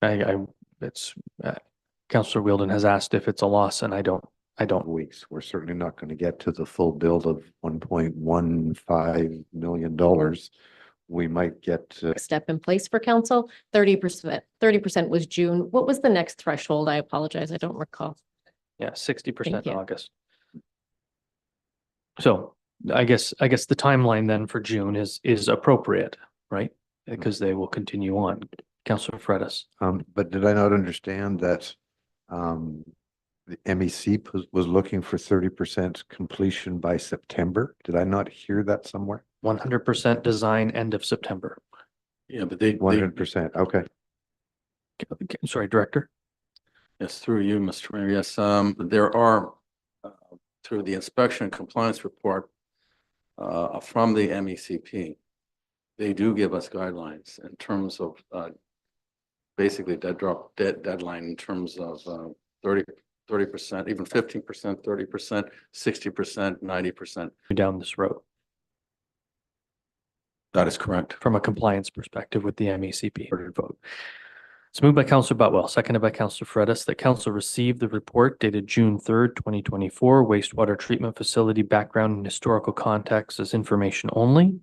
It's, Councillor Wheeldon has asked if it's a loss, and I don't. Weeks, we're certainly not going to get to the full build of $1.15 million. We might get to Step in place for council, 30% was June. What was the next threshold? I apologize, I don't recall. Yeah, 60% Thank you. August. So I guess the timeline then for June is appropriate, right? Because they will continue on. Councillor Fredis. but did I not understand that the MEC was looking for 30% completion by September? Did I not hear that somewhere? 100% design end of September. Yeah, but they 100%. Okay. Sorry, Director. yes, through you, Mr. Mayor. Yes, there are through the inspection and compliance report from the MECP, they do give us guidelines in terms of basically deadline in terms of 30%, even 15%, 30%, 60%, 90%. Down this road That is correct. from a compliance perspective with the MECP. Vote. It's moved by Councillor Butwell, seconded by Councillor Fredis, that council receive the report dated June 3rd, 2024, wastewater treatment facility background and historical context as information only.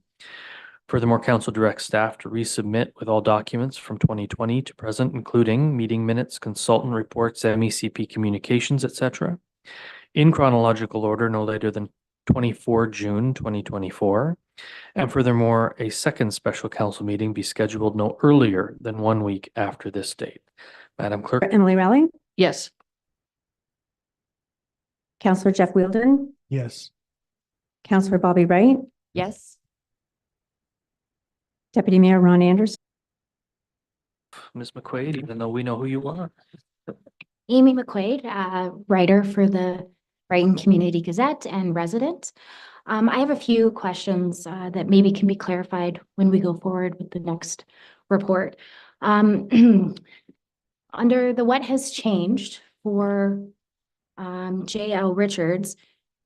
Furthermore, council directs staff to resubmit with all documents from 2020 to present, including meeting minutes, consultant reports, MECP communications, etc., in chronological order no later than 24 June 2024. And furthermore, a second special council meeting be scheduled no earlier than 1 week after this date. Madam Clerk. Emily Rowling, Yes. Councillor Jeff Wheeldon, Yes. Councillor Bobby Wright, Yes. Deputy Mayor Ron Anderson. Ms. McQuaid, even though we know who you are. Amy McQuaid, writer for the Brighton Community Gazette and resident. I have a few questions that maybe can be clarified when we go forward with the next report. Under the what has changed for J.L. Richards,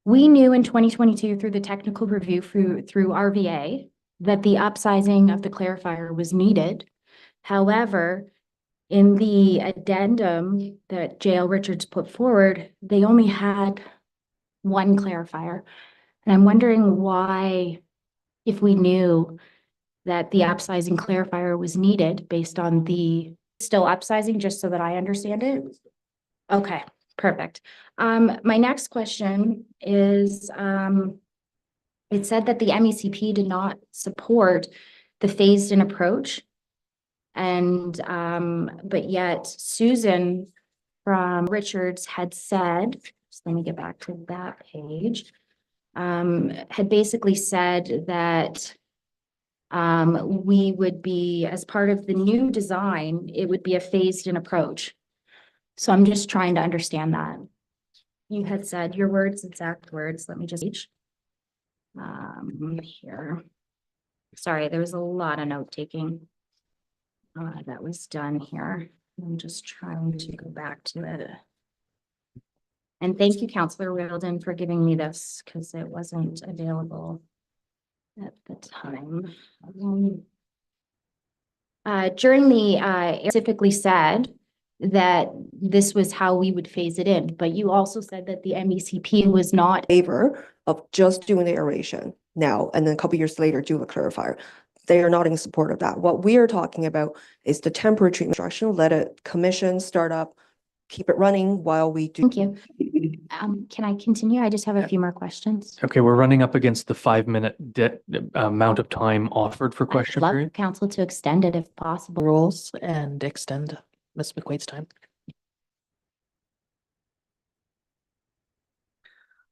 we knew in 2022 through the technical review through RVA that the upsizing of the clarifier was needed. However, in the addendum that J.L. Richards put forward, they only had one clarifier. And I'm wondering why, if we knew that the upsizing clarifier was needed based on the still upsizing, just so that I understand it. Okay, perfect. My next question is, it said that the MECP did not support the phased-in approach. And, but yet Susan from Richards had said, just let me get back to that page, had basically said that we would be, as part of the new design, it would be a phased-in approach. So I'm just trying to understand that. You had said your words, exact words, let me just here. Sorry, there was a lot of note taking that was done here. I'm just trying to go back to it. And thank you, Councillor Wheeldon, for giving me this because it wasn't available at the time. During the specifically said that this was how we would phase it in, but you also said that the MECP was not Favor of just doing the aeration now, and then a couple years later, do a clarifier. They are not in support of that. What we are talking about is the temporary treatment construction, let it commission, start up, keep it running while we do. Thank you. Can I continue? I just have a few more questions. Okay, we're running up against the 5-minute amount of time offered for question I'd love period. council to extend it if possible. Rules and extend Ms. McQuaid's time.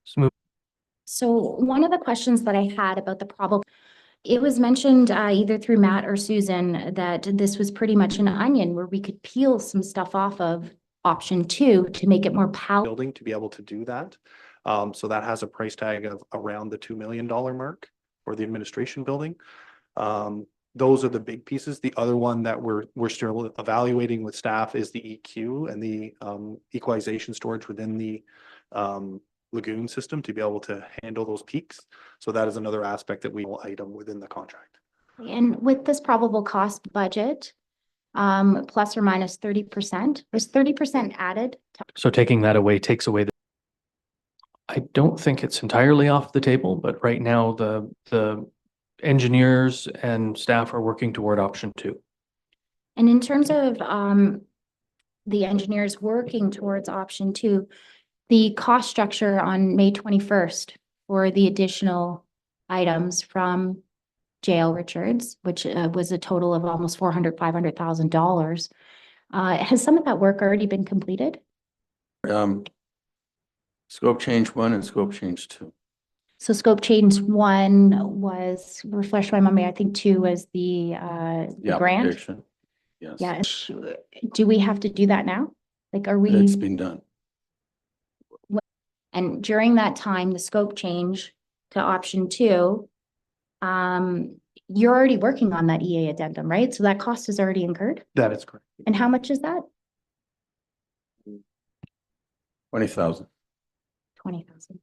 Smooth. So one of the questions that I had about the problem, it was mentioned either through Matt or Susan that this was pretty much an onion where we could peel some stuff off of option 2 to make it more palatable. Building to be able to do that. So that has a price tag of around the $2 million mark for the administration building. Those are the big pieces. The other one that we're still evaluating with staff is the EQ and the equalization storage within the lagoon system to be able to handle those peaks. So that is another aspect that we will item within the contract. And with this probable cost budget, plus or minus 30%, was 30% added to So taking that away takes away I don't think it's entirely off the table, but right now the engineers and staff are working toward option 2. And in terms of the engineers working towards option 2, the cost structure on May 21st for the additional items from JL Richards, which was a total of almost $500,000. Has some of that work already been completed? Scope change 1 and scope change 2. So scope change 1 was, refresh my memory, I think 2 was the grant. Application. Yes. Yeah. Do we have to do that now? Like, are we? It's been done. And during that time, the scope change to option 2, you're already working on that EA addendum, right? So that cost is already incurred? That is correct. And how much is that? 20,000, 20,000,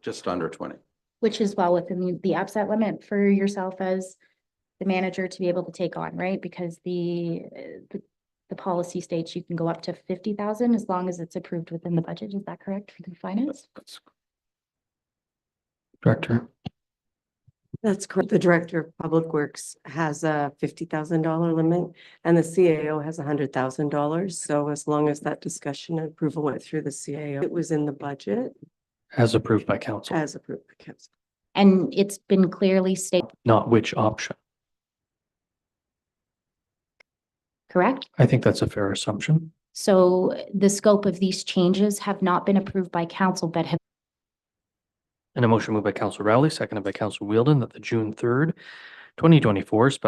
just under 20. which is well within the upset limit for yourself as the manager to be able to take on, right? Because the policy states you can go up to 50,000 as long as it's approved within the budget. Is that correct for the finance? Director. That's correct. The Director of Public Works has a $50,000 limit and the CAO has $100,000. So as long as that discussion and approval went through the CAO, it was in the budget As approved by council, as approved by council. And it's been clearly stated, not which option. correct? I think that's a fair assumption. So the scope of these changes have not been approved by council, but have And a motion moved by Council Rowley, seconded by Council Wheeldon, that the June 3rd, 2024 special